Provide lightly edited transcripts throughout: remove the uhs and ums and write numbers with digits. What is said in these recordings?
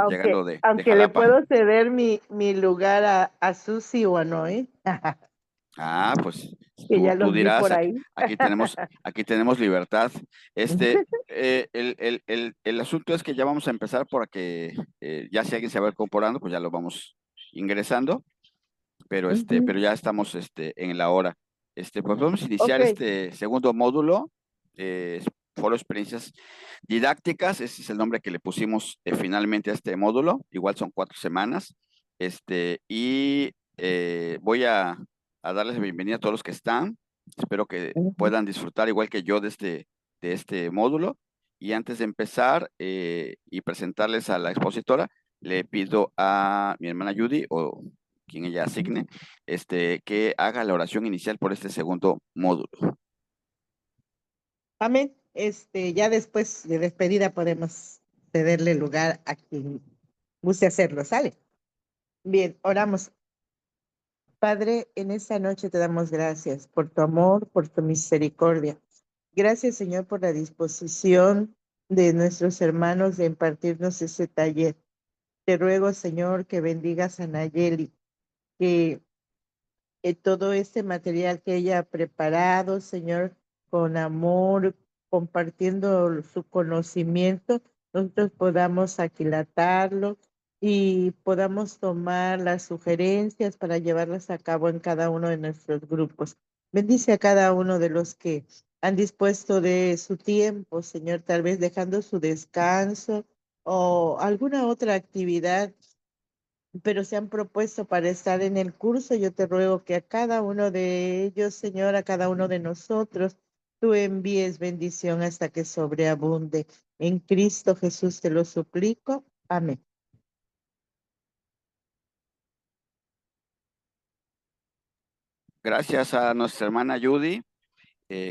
llegando de Aunque le Jalapa. puedo ceder mi lugar a Susi o a Noé, Ah, pues que ya tú los vi dirás, por ahí. aquí tenemos libertad. El asunto es que ya vamos a empezar por que ya si alguien se va incorporando, pues ya lo vamos ingresando, Ujú. pero ya estamos en la hora. Pues vamos a Ok, iniciar este segundo módulo, foro experiencias didácticas, ese es el nombre que le pusimos finalmente a este módulo, igual son 4 semanas, y voy a darles la bienvenida a todos los que están, espero que ujú. puedan disfrutar igual que yo de este módulo, y antes de empezar y presentarles a la expositora, le pido a mi hermana Judy, o quien ella asigne, que haga la oración inicial por este segundo módulo. Amén. Ya después de despedida podemos cederle lugar a quien guste hacerlo, ¿sale? Bien, oramos. Padre, en esta noche te damos gracias por tu amor, por tu misericordia. Gracias, Señor, por la disposición de nuestros hermanos de impartirnos ese taller. Te ruego, Señor, que bendigas a Nayeli, que todo este material que ella ha preparado, Señor, con amor, compartiendo su conocimiento, nosotros podamos aquilatarlo y podamos tomar las sugerencias para llevarlas a cabo en cada uno de nuestros grupos. Bendice a cada uno de los que han dispuesto de su tiempo, Señor, tal vez dejando su descanso o alguna otra actividad, pero se han propuesto para estar en el curso. Yo te ruego que a cada uno de ellos, Señor, a cada uno de nosotros, tú envíes bendición hasta que sobreabunde. En Cristo Jesús te lo suplico. Amén. Gracias a nuestra hermana Judy,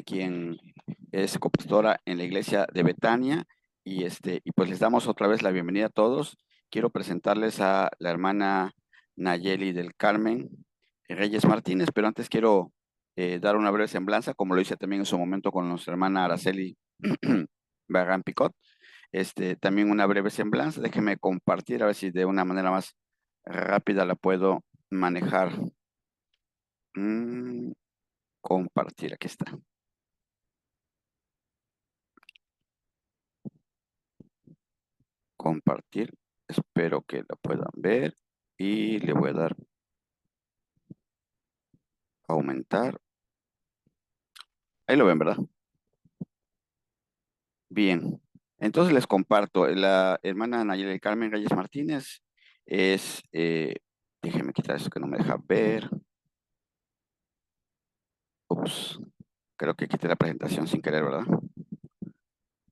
quien es copastora en la iglesia de Betania, y pues les damos otra vez la bienvenida a todos. Quiero presentarles a la hermana Nayeli del Carmen Reyes Martínez, pero antes quiero dar una breve semblanza, como lo hice también en su momento con nuestra hermana Araceli Barran Picot. También una breve semblanza, déjenme compartir a ver si de una manera más rápida la puedo manejar. Mm, compartir, aquí está. Compartir. Espero que la puedan ver y le voy a dar aumentar. Ahí lo ven, ¿verdad? Bien. Entonces les comparto. La hermana Nayeli del Carmen Reyes Martínez es, déjenme quitar eso que no me deja ver. Ups, creo que quité la presentación sin querer, ¿verdad?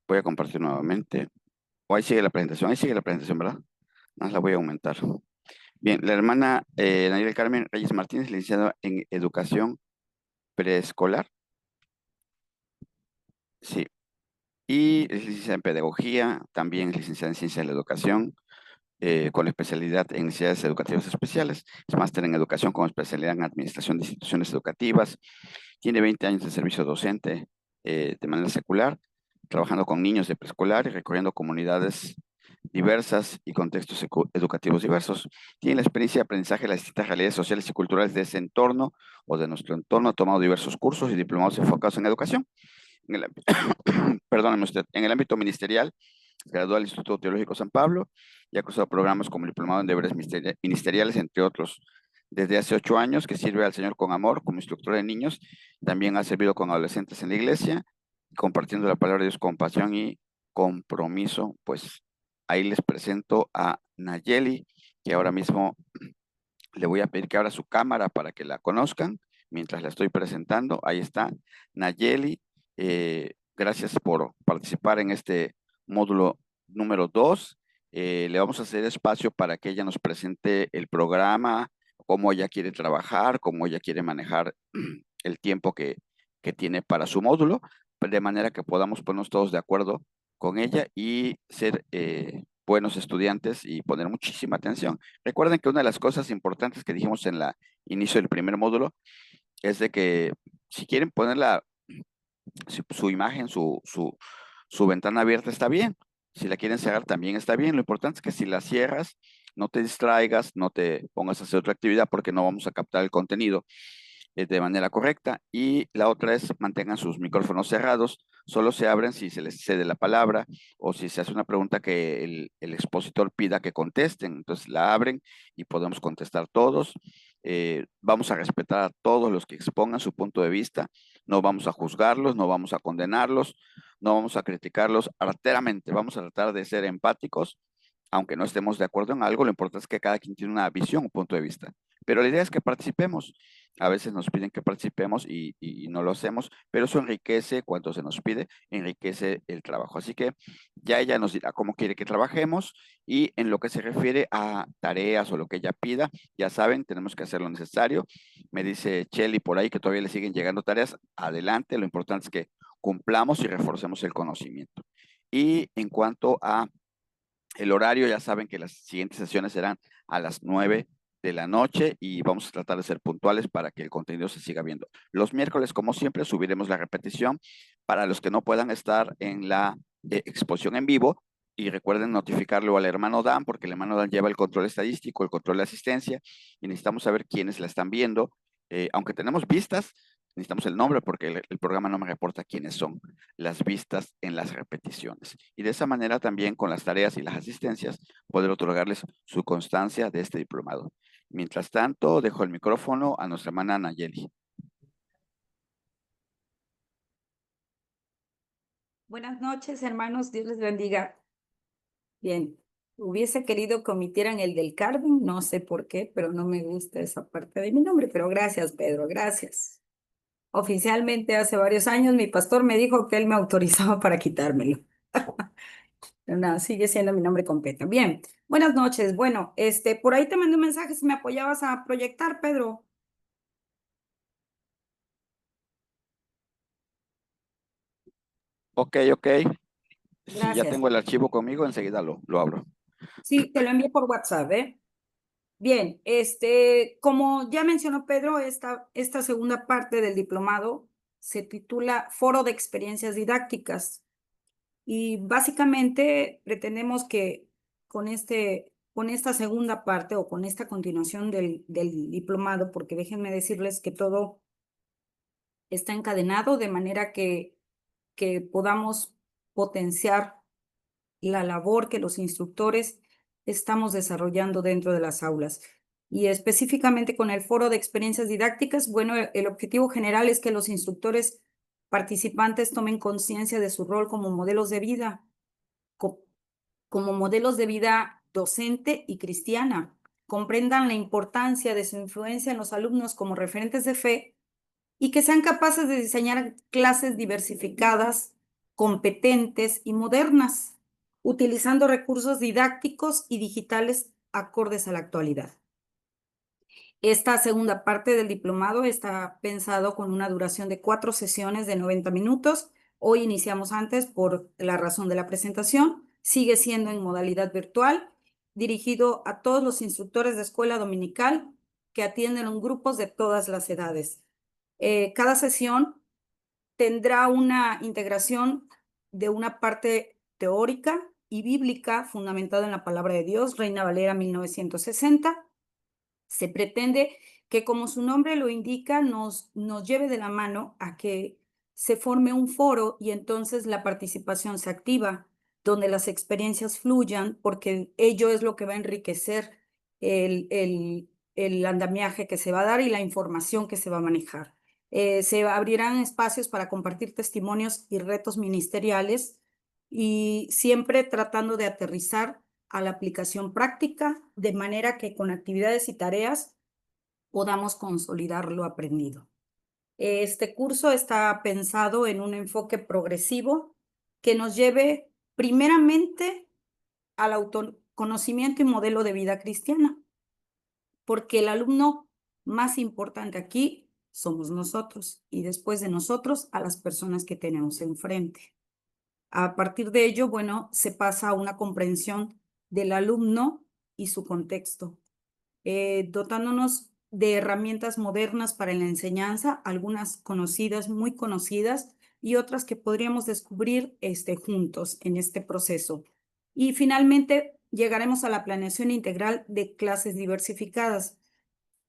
Voy a compartir nuevamente. O ahí sigue la presentación, ¿verdad? Más la voy a aumentar. Bien, la hermana Nayeli del Carmen Reyes Martínez, licenciada en Educación Preescolar. Sí, y es licenciada en Pedagogía, también es licenciada en Ciencias de la Educación, con especialidad en necesidades educativas especiales. Es máster en Educación con especialidad en Administración de Instituciones Educativas. Tiene 20 años de servicio docente de manera secular, trabajando con niños de preescolar y recorriendo comunidades diversas y contextos educativos diversos. Tiene la experiencia de aprendizaje de las distintas realidades sociales y culturales de ese entorno o de nuestro entorno. Ha tomado diversos cursos y diplomados enfocados en educación. En el, perdóneme usted, en el ámbito ministerial, graduó del Instituto Teológico San Pablo y ha cursado programas como el Diplomado en Deberes Ministeriales, entre otros. Desde hace 8 años que sirve al Señor con amor como instructora de niños, también ha servido con adolescentes en la iglesia, compartiendo la palabra de Dios con pasión y compromiso. Pues ahí les presento a Nayeli, que ahora mismo le voy a pedir que abra su cámara para que la conozcan mientras la estoy presentando. Ahí está Nayeli. Gracias por participar en este módulo número 2. Le vamos a hacer espacio para que ella nos presente el programa, cómo ella quiere trabajar, cómo ella quiere manejar el tiempo que tiene para su módulo, de manera que podamos ponernos todos de acuerdo con ella y ser buenos estudiantes y poner muchísima atención. Recuerden que una de las cosas importantes que dijimos en la inicio del primer módulo es de que si quieren poner su imagen, su ventana abierta, está bien, Si la quieren cerrar, también está bien. Lo importante es que si la cierras, no te distraigas, no te pongas a hacer otra actividad porque no vamos a captar el contenido de manera correcta. Y la otra es mantengan sus micrófonos cerrados. Solo se abren si se les cede la palabra o si se hace una pregunta que el expositor pida que contesten. Entonces la abren y podemos contestar todos. Vamos a respetar a todos los que expongan su punto de vista. No vamos a juzgarlos, no vamos a condenarlos, no vamos a criticarlos arteramente. Vamos a tratar de ser empáticos, aunque no estemos de acuerdo en algo. Lo importante es que cada quien tiene una visión, un punto de vista. Pero la idea es que participemos. A veces nos piden que participemos y no lo hacemos, pero eso enriquece, cuando se nos pide, enriquece el trabajo. Así que ya ella nos dirá cómo quiere que trabajemos y en lo que se refiere a tareas o lo que ella pida, ya saben, tenemos que hacer lo necesario. Me dice Chelly por ahí que todavía le siguen llegando tareas. Adelante, lo importante es que cumplamos y reforcemos el conocimiento. Y en cuanto a el horario, ya saben que las siguientes sesiones serán a las 9 de la noche y vamos a tratar de ser puntuales para que el contenido se siga viendo. Los miércoles, como siempre, subiremos la repetición para los que no puedan estar en la exposición en vivo. Y recuerden notificarlo al hermano Dan, porque el hermano Dan lleva el control estadístico, el control de asistencia, y necesitamos saber quiénes la están viendo. Aunque tenemos vistas, necesitamos el nombre porque el programa no me reporta quiénes son las vistas en las repeticiones. Y de esa manera también con las tareas y las asistencias poder otorgarles su constancia de este diplomado. Mientras tanto, dejo el micrófono a nuestra hermana Nayeli. Buenas noches, hermanos. Dios les bendiga. Bien, hubiese querido que omitieran el del Carmen, no sé por qué, pero no me gusta esa parte de mi nombre. Pero gracias, Pedro, gracias. Oficialmente, hace varios años, mi pastor me dijo que él me autorizaba para quitármelo. Pero nada, sigue siendo mi nombre completo. Bien, buenas noches. Bueno, por ahí te mandé un mensaje si me apoyabas a proyectar, Pedro. Ok, ok. Si ya Gracias. tengo el archivo conmigo, enseguida lo abro. Sí, te lo envié por WhatsApp, ¿eh? Bien, como ya mencionó Pedro, esta segunda parte del diplomado se titula Foro de Experiencias Didácticas y básicamente pretendemos que con esta segunda parte o con esta continuación del diplomado, porque déjenme decirles que todo está encadenado de manera que podamos potenciar la labor que los instructores estamos desarrollando dentro de las aulas. Y específicamente con el foro de experiencias didácticas, bueno, el objetivo general es que los instructores participantes tomen conciencia de su rol como modelos de vida, co- como modelos de vida docente y cristiana, comprendan la importancia de su influencia en los alumnos como referentes de fe y que sean capaces de diseñar clases diversificadas, competentes y modernas, utilizando recursos didácticos y digitales acordes a la actualidad. Esta segunda parte del diplomado está pensado con una duración de 4 sesiones de 90 minutos. Hoy iniciamos antes por la razón de la presentación. Sigue siendo en modalidad virtual, dirigido a todos los instructores de escuela dominical que atienden grupos de todas las edades. Cada sesión tendrá una integración de una parte teórica y bíblica fundamentada en la palabra de Dios, Reina Valera 1960. Se pretende que, como su nombre lo indica, nos lleve de la mano a que se forme un foro y entonces la participación se activa, donde las experiencias fluyan, porque ello es lo que va a enriquecer el andamiaje que se va a dar y la información que se va a manejar. Se abrirán espacios para compartir testimonios y retos ministeriales y siempre tratando de aterrizar a la aplicación práctica, de manera que con actividades y tareas podamos consolidar lo aprendido. Este curso está pensado en un enfoque progresivo que nos lleve primeramente al autoconocimiento y modelo de vida cristiana, porque el alumno más importante aquí somos nosotros y después de nosotros a las personas que tenemos enfrente. A partir de ello, bueno, se pasa a una comprensión del alumno y su contexto, dotándonos de herramientas modernas para la enseñanza, algunas conocidas, muy conocidas, y otras que podríamos descubrir juntos en este proceso. Y finalmente llegaremos a la planeación integral de clases diversificadas.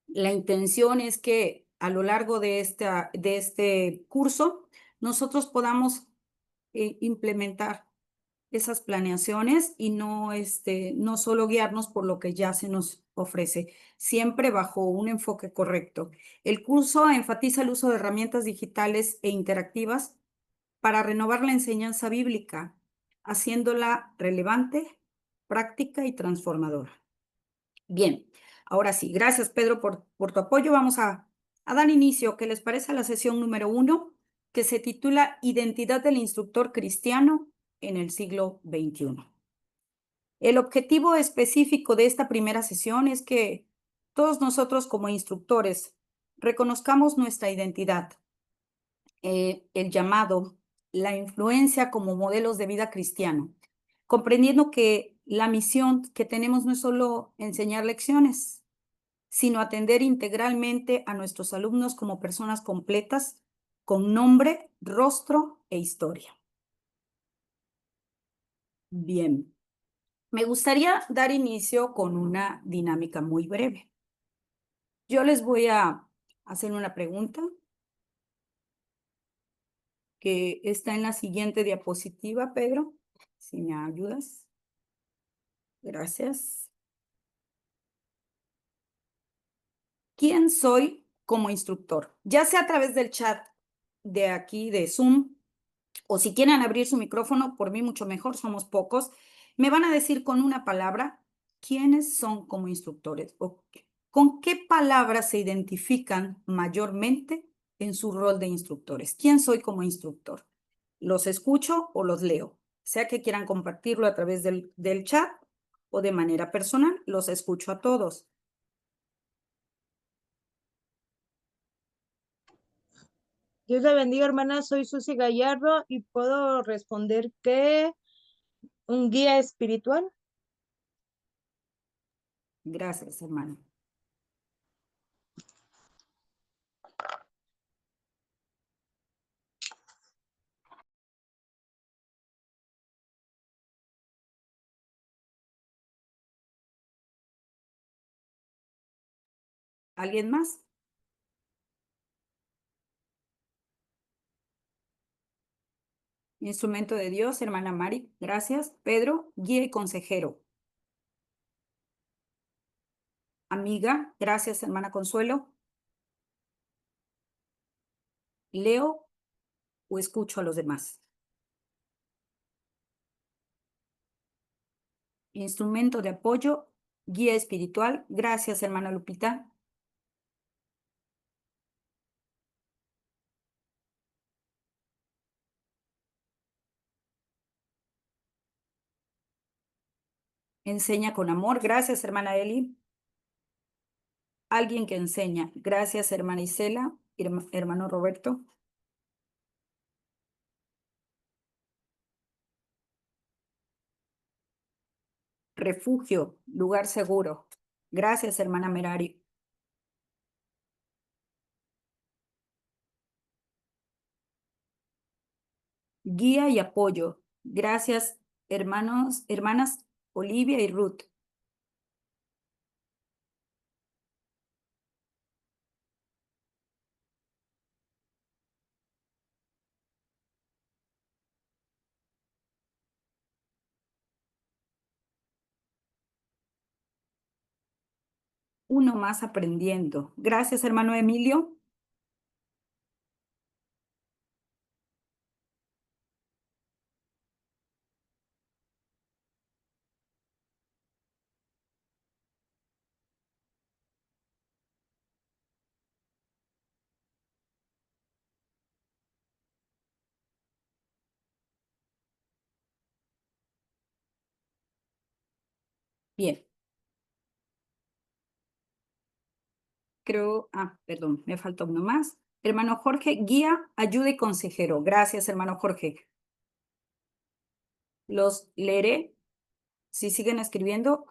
La intención es que a lo largo de este curso nosotros podamos implementar esas planeaciones y no solo guiarnos por lo que ya se nos ofrece, siempre bajo un enfoque correcto. El curso enfatiza el uso de herramientas digitales e interactivas para renovar la enseñanza bíblica, haciéndola relevante, práctica y transformadora. Bien, ahora sí, gracias Pedro por tu apoyo. Vamos a dar inicio, ¿qué les parece a la sesión número 1, que se titula Identidad del instructor cristiano en el siglo XXI? El objetivo específico de esta primera sesión es que todos nosotros como instructores reconozcamos nuestra identidad, el llamado, la influencia como modelos de vida cristiano, comprendiendo que la misión que tenemos no es solo enseñar lecciones, sino atender integralmente a nuestros alumnos como personas completas, con nombre, rostro e historia. Bien, me gustaría dar inicio con una dinámica muy breve. Yo les voy a hacer una pregunta que está en la siguiente diapositiva, Pedro, si me ayudas. Gracias. ¿Quién soy como instructor? Ya sea a través del chat de aquí, de Zoom, o si quieren abrir su micrófono, por mí mucho mejor, somos pocos, me van a decir con una palabra quiénes son como instructores o con qué palabras se identifican mayormente en su rol de instructores. ¿Quién soy como instructor? ¿Los escucho o los leo? Sea que quieran compartirlo a través del chat o de manera personal, los escucho a todos. Dios la bendiga, hermana. Soy Susi Gallardo y puedo responder que un guía espiritual. Gracias, hermano. ¿Alguien más? Instrumento de Dios, hermana Mari. Gracias. Pedro, guía y consejero. Amiga, gracias, hermana Consuelo. Leo o escucho a los demás. Instrumento de apoyo, guía espiritual. Gracias, hermana Lupita. Enseña con amor. Gracias, hermana Eli. Alguien que enseña. Gracias, hermana Isela, hermano Roberto. Refugio, lugar seguro. Gracias, hermana Merari. Guía y apoyo. Gracias, hermanas Olivia y Ruth. Uno más aprendiendo. Gracias, hermano Emilio. Bien. Perdón, me falta uno más. Hermano Jorge, guía, ayuda y consejero. Gracias, hermano Jorge. Los leeré. Si siguen escribiendo,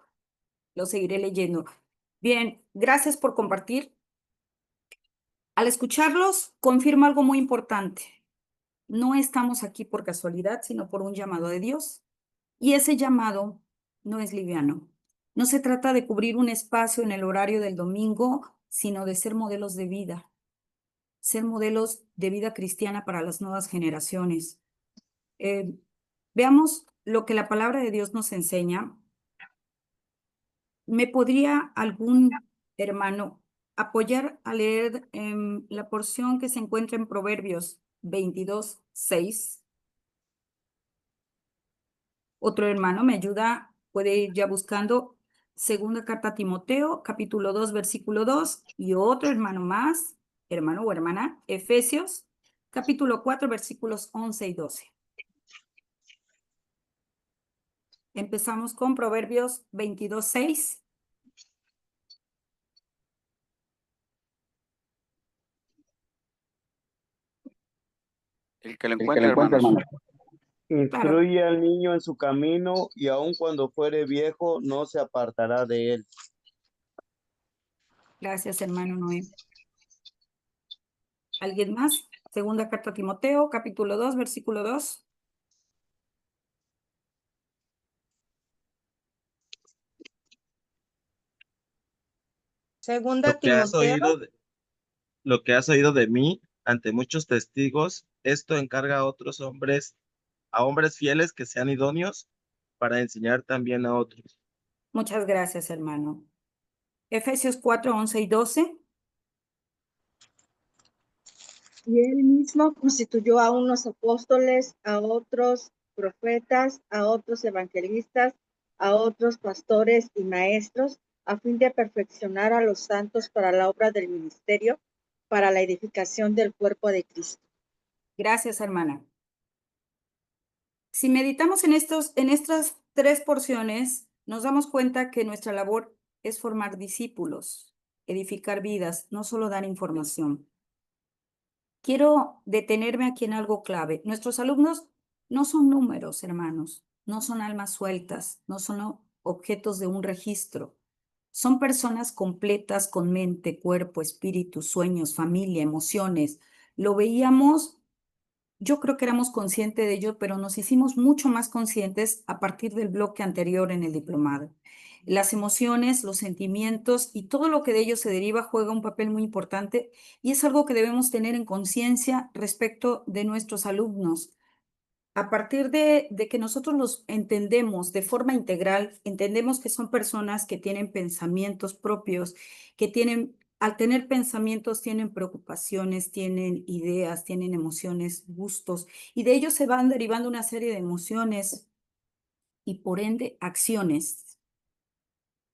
los seguiré leyendo. Bien, gracias por compartir. Al escucharlos, confirmo algo muy importante. No estamos aquí por casualidad, sino por un llamado de Dios. Y ese llamado no es liviano. No se trata de cubrir un espacio en el horario del domingo, sino de ser modelos de vida, ser modelos de vida cristiana para las nuevas generaciones. Veamos lo que la palabra de Dios nos enseña. ¿Me podría algún hermano apoyar a leer la porción que se encuentra en Proverbios 22:6? Otro hermano me ayuda, puede ir ya buscando segunda carta a Timoteo, capítulo 2, versículo 2, y otro hermano más, hermano o hermana, Efesios, capítulo 4, versículos 11 y 12. Empezamos con Proverbios 22:6. El que lo El que lo encuentre, encuentre, hermanos. hermano. Claro, Instruye al niño en su camino, y aun cuando fuere viejo, no se apartará de él. gracias, hermano Noé. ¿Alguien más? Segunda carta a Timoteo, capítulo 2, versículo 2. Segunda Lo que has Timoteo, lo que has oído de mí ante muchos testigos, esto encarga a otros hombres, a hombres fieles que sean idóneos para enseñar también a otros. Muchas gracias, hermano. Efesios 4, 11 y 12. Y él mismo constituyó a unos apóstoles, a otros profetas, a otros evangelistas, a otros pastores y maestros, a fin de perfeccionar a los santos para la obra del ministerio, para la edificación del cuerpo de Cristo. Gracias, hermana. Si meditamos en estas tres porciones, nos damos cuenta que nuestra labor es formar discípulos, edificar vidas, no solo dar información. Quiero detenerme aquí en algo clave. Nuestros alumnos no son números, hermanos, no son almas sueltas, no son objetos de un registro. Son personas completas con mente, cuerpo, espíritu, sueños, familia, emociones. Lo veíamos. Yo creo que éramos conscientes de ello, pero nos hicimos mucho más conscientes a partir del bloque anterior en el diplomado. Las emociones, los sentimientos y todo lo que de ellos se deriva juega un papel muy importante y es algo que debemos tener en conciencia respecto de nuestros alumnos. A partir de que nosotros los entendemos de forma integral, entendemos que son personas que tienen pensamientos propios, que tienen, al tener pensamientos, tienen preocupaciones, tienen ideas, tienen emociones, gustos, y de ellos se van derivando una serie de emociones y por ende acciones.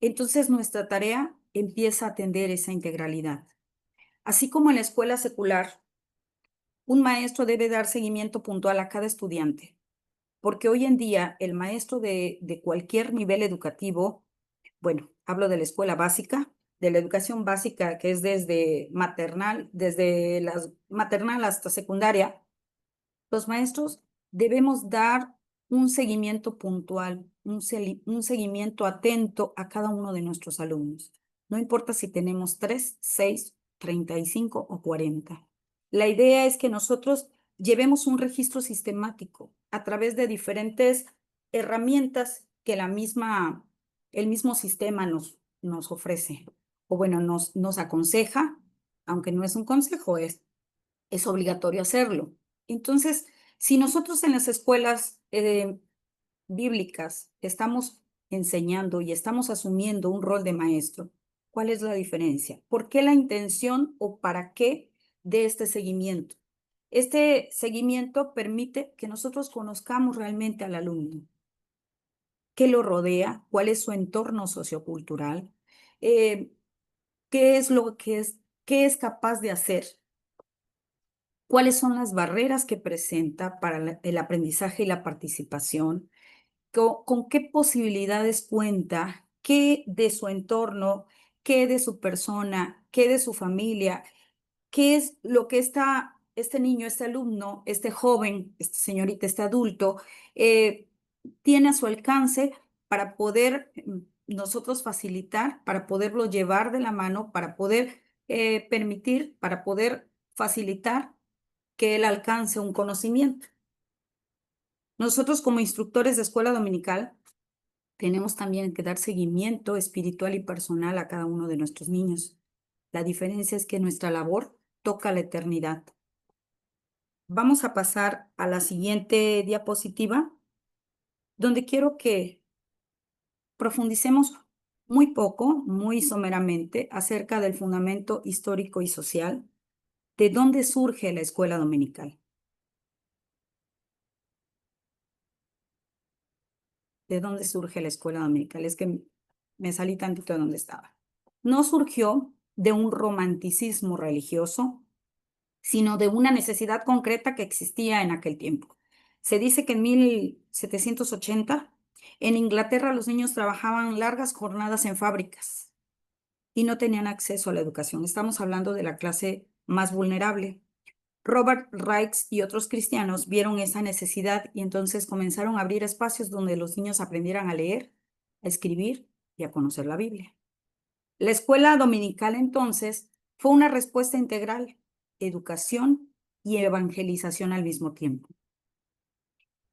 Entonces nuestra tarea empieza a atender esa integralidad. Así como en la escuela secular, un maestro debe dar seguimiento puntual a cada estudiante. Porque hoy en día el maestro de cualquier nivel educativo, bueno, hablo de la escuela básica, de la educación básica que es desde maternal, desde la maternal hasta secundaria, los maestros debemos dar un seguimiento puntual, un seguimiento atento a cada uno de nuestros alumnos. No importa si tenemos 3, 6, 35 o 40. La idea es que nosotros llevemos un registro sistemático a través de diferentes herramientas que el mismo sistema nos ofrece. O bueno, nos aconseja, aunque no es un consejo, es obligatorio hacerlo. Entonces, si nosotros en las escuelas bíblicas estamos enseñando y estamos asumiendo un rol de maestro, ¿cuál es la diferencia? ¿Por qué la intención o para qué de este seguimiento? Este seguimiento permite que nosotros conozcamos realmente al alumno, qué lo rodea, cuál es su entorno sociocultural, eh, qué es lo que es, qué es capaz de hacer, cuáles son las barreras que presenta para el aprendizaje y la participación, con qué posibilidades cuenta, qué de su entorno, qué de su persona, qué de su familia, qué es lo que este niño, este alumno, este joven, esta señorita, este adulto, tiene a su alcance para poder nosotros facilitar, para poderlo llevar de la mano, para poder permitir, para poder facilitar que él alcance un conocimiento. Nosotros como instructores de escuela dominical tenemos también que dar seguimiento espiritual y personal a cada uno de nuestros niños. La diferencia es que nuestra labor toca la eternidad. Vamos a pasar a la siguiente diapositiva, donde quiero que profundicemos muy poco, muy someramente, acerca del fundamento histórico y social de dónde surge la escuela dominical. ¿De dónde surge la escuela dominical? Es que me salí tantito de donde estaba. No surgió de un romanticismo religioso, sino de una necesidad concreta que existía en aquel tiempo. Se dice que en 1780, en Inglaterra, los niños trabajaban largas jornadas en fábricas y no tenían acceso a la educación. Estamos hablando de la clase más vulnerable. Robert Raikes y otros cristianos vieron esa necesidad y entonces comenzaron a abrir espacios donde los niños aprendieran a leer, a escribir y a conocer la Biblia. La escuela dominical entonces fue una respuesta integral, educación y evangelización al mismo tiempo.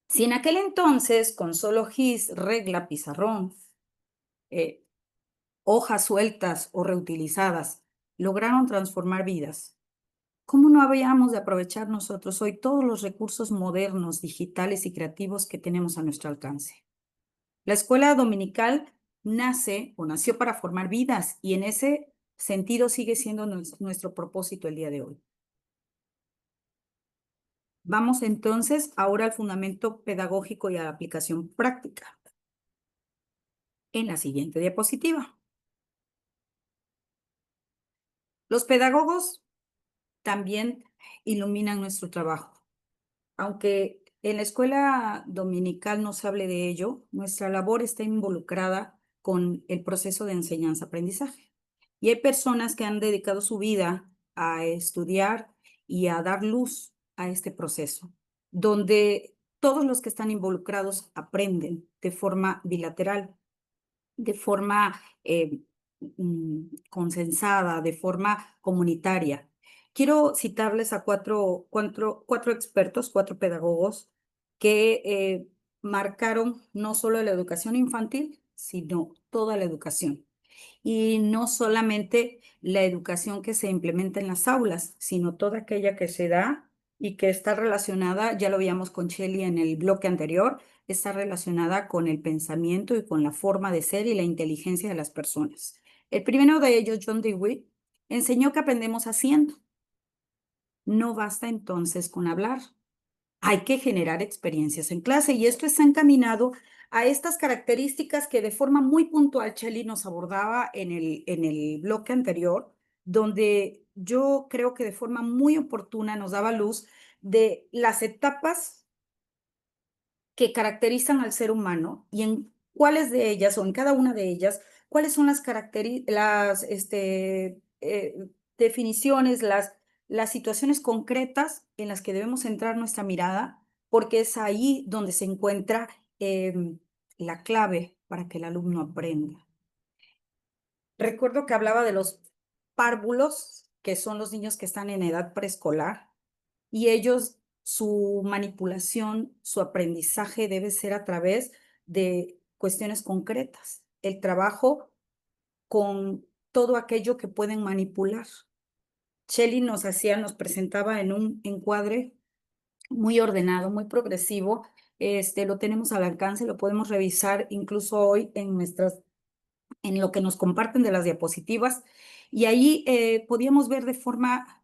Si en aquel entonces, con solo gis, regla, pizarrón, hojas sueltas o reutilizadas, lograron transformar vidas, ¿cómo no habíamos de aprovechar nosotros hoy todos los recursos modernos, digitales y creativos que tenemos a nuestro alcance? La escuela dominical nació para formar vidas y en ese sentido sigue siendo nuestro propósito el día de hoy. Vamos entonces ahora al fundamento pedagógico y a la aplicación práctica. En la siguiente diapositiva. Los pedagogos también iluminan nuestro trabajo. Aunque en la escuela dominical no se hable de ello, nuestra labor está involucrada con el proceso de enseñanza-aprendizaje. Y hay personas que han dedicado su vida a estudiar y a dar luz a este proceso, donde todos los que están involucrados aprenden de forma bilateral, de forma consensada, de forma comunitaria. Quiero citarles a cuatro expertos, 4 pedagogos que marcaron no solo la educación infantil, sino toda la educación. Y no solamente la educación que se implementa en las aulas, sino toda aquella que se da y que está relacionada, ya lo veíamos con Shelly en el bloque anterior, está relacionada con el pensamiento y con la forma de ser y la inteligencia de las personas. El primero de ellos, John Dewey, enseñó que aprendemos haciendo. No basta entonces con hablar. Hay que generar experiencias en clase y esto está encaminado a estas características que de forma muy puntual Shelly nos abordaba en el bloque anterior, donde yo creo que de forma muy oportuna nos daba luz de las etapas que caracterizan al ser humano y en cuáles de ellas o en cada una de ellas, cuáles son las definiciones, las situaciones concretas en las que debemos centrar nuestra mirada, porque es ahí donde se encuentra la clave para que el alumno aprenda. Recuerdo que hablaba de los párvulos, que son los niños que están en edad preescolar, y ellos, su manipulación, su aprendizaje debe ser a través de cuestiones concretas, el trabajo con todo aquello que pueden manipular. Shelly nos presentaba en un encuadre muy ordenado, muy progresivo. Lo tenemos al alcance, lo podemos revisar incluso hoy en lo que nos comparten de las diapositivas. Y ahí podíamos ver de forma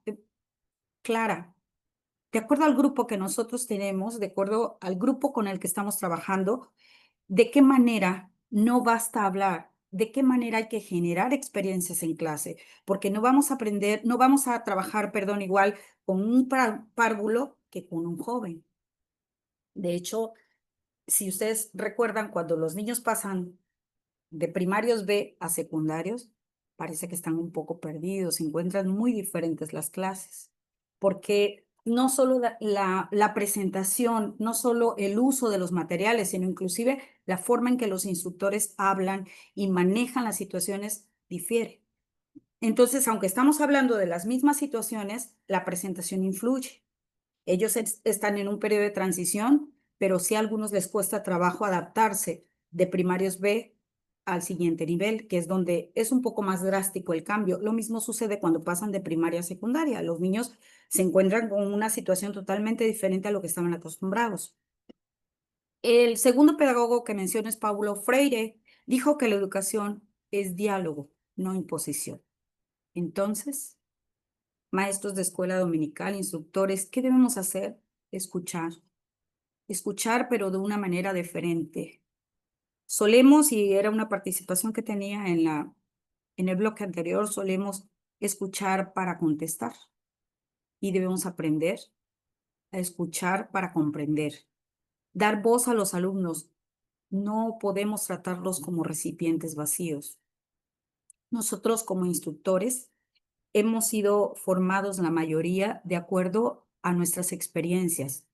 clara, de acuerdo al grupo que nosotros tenemos, de acuerdo al grupo con el que estamos trabajando, de qué manera no basta hablar, de qué manera hay que generar experiencias en clase, porque no vamos a trabajar, igual con un párvulo que con un joven. De hecho, si ustedes recuerdan, cuando los niños pasan de primarios B a secundarios, parece que están un poco perdidos, se encuentran muy diferentes las clases, porque no solo la presentación, no solo el uso de los materiales, sino inclusive la forma en que los instructores hablan y manejan las situaciones difiere. Entonces, aunque estamos hablando de las mismas situaciones, la presentación influye. Ellos están en un periodo de transición pero sí a algunos les cuesta trabajo adaptarse de primarios B al siguiente nivel, que es donde es un poco más drástico el cambio. Lo mismo sucede cuando pasan de primaria a secundaria. Los niños se encuentran con una situación totalmente diferente a lo que estaban acostumbrados. El segundo pedagogo que menciono es Paulo Freire. Dijo que la educación es diálogo, no imposición. Entonces, maestros de escuela dominical, instructores, ¿qué debemos hacer? Escuchar. Escuchar, pero de una manera diferente. Solemos, y era una participación que tenía en el bloque anterior, solemos escuchar para contestar. Y debemos aprender a escuchar para comprender. Dar voz a los alumnos. No podemos tratarlos como recipientes vacíos. Nosotros como instructores hemos sido formados la mayoría de acuerdo a nuestras experiencias.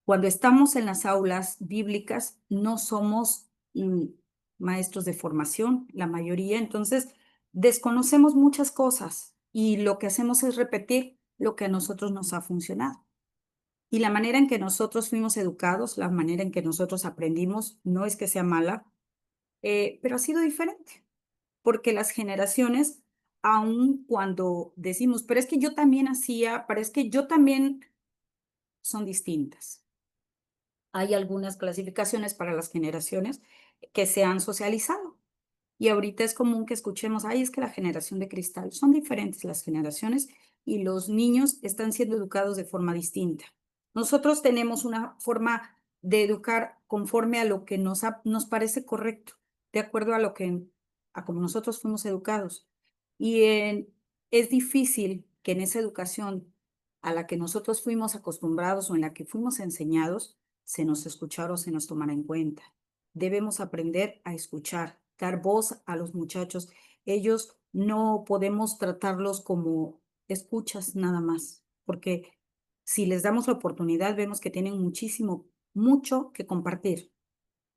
Cuando estamos en las aulas bíblicas no somos maestros de formación, la mayoría, entonces desconocemos muchas cosas y lo que hacemos es repetir lo que a nosotros nos ha funcionado. Y la manera en que nosotros fuimos educados, la manera en que nosotros aprendimos, no es que sea mala, pero ha sido diferente, porque las generaciones, aun cuando decimos, pero es que yo también hacía, pero es que yo también, son distintas. Hay algunas clasificaciones para las generaciones que se han socializado. Y ahorita es común que escuchemos, ay, es que la generación de cristal, son diferentes las generaciones y los niños están siendo educados de forma distinta. Nosotros tenemos una forma de educar conforme a lo que nos parece correcto, de acuerdo a como nosotros fuimos educados. Y es difícil que en esa educación a la que nosotros fuimos acostumbrados o en la que fuimos enseñados, se nos escuchara o se nos tomara en cuenta. Debemos aprender a escuchar, dar voz a los muchachos. Ellos no podemos tratarlos como escuchas nada más, porque si les damos la oportunidad, vemos que tienen mucho que compartir.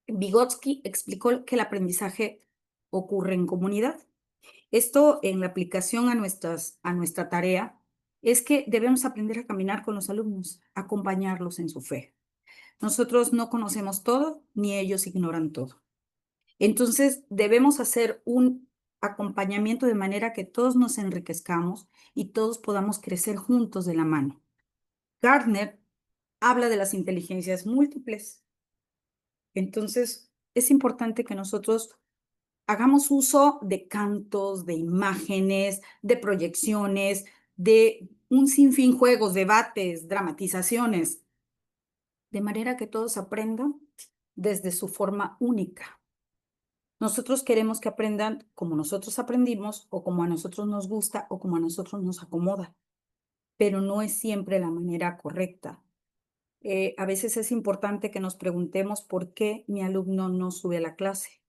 Vygotsky explicó que el aprendizaje ocurre en comunidad. Esto en la aplicación a nuestra tarea es que debemos aprender a caminar con los alumnos, acompañarlos en su fe. Nosotros no conocemos todo, ni ellos ignoran todo. Entonces, debemos hacer un acompañamiento de manera que todos nos enriquezcamos y todos podamos crecer juntos de la mano. Gardner habla de las inteligencias múltiples. Entonces, es importante que nosotros hagamos uso de cantos, de imágenes, de proyecciones, de un sinfín juegos, debates, dramatizaciones, de manera que todos aprendan desde su forma única. Nosotros queremos que aprendan como nosotros aprendimos o como a nosotros nos gusta o como a nosotros nos acomoda, pero no es siempre la manera correcta. A veces es importante que nos preguntemos por qué mi alumno no sube a la clase,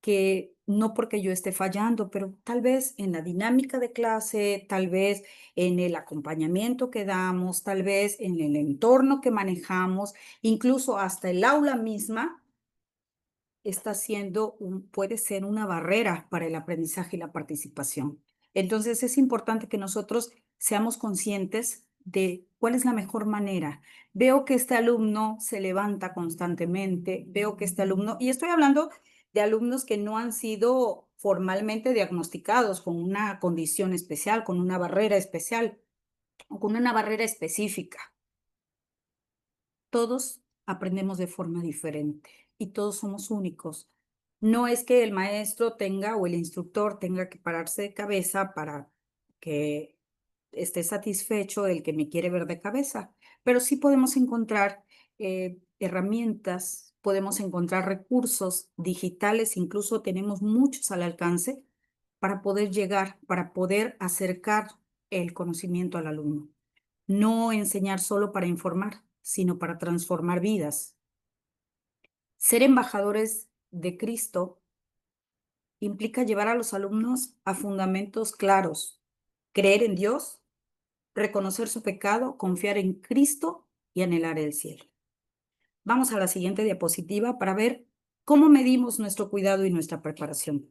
que no porque yo esté fallando, pero tal vez en la dinámica de clase, tal vez en el acompañamiento que damos, tal vez en el entorno que manejamos, incluso hasta el aula misma, puede ser una barrera para el aprendizaje y la participación. Entonces es importante que nosotros seamos conscientes de cuál es la mejor manera. Veo que este alumno se levanta constantemente, veo que este alumno, y estoy hablando de alumnos que no han sido formalmente diagnosticados con una condición especial, con una barrera especial o con una barrera específica. Todos aprendemos de forma diferente y todos somos únicos. No es que el maestro tenga o el instructor tenga que pararse de cabeza para que esté satisfecho el que me quiere ver de cabeza, pero sí podemos encontrar herramientas, podemos encontrar recursos digitales, incluso tenemos muchos al alcance para poder llegar, para poder acercar el conocimiento al alumno. No enseñar solo para informar, sino para transformar vidas. Ser embajadores de Cristo implica llevar a los alumnos a fundamentos claros, creer en Dios, reconocer su pecado, confiar en Cristo y anhelar el cielo. Vamos a la siguiente diapositiva para ver cómo medimos nuestro cuidado y nuestra preparación.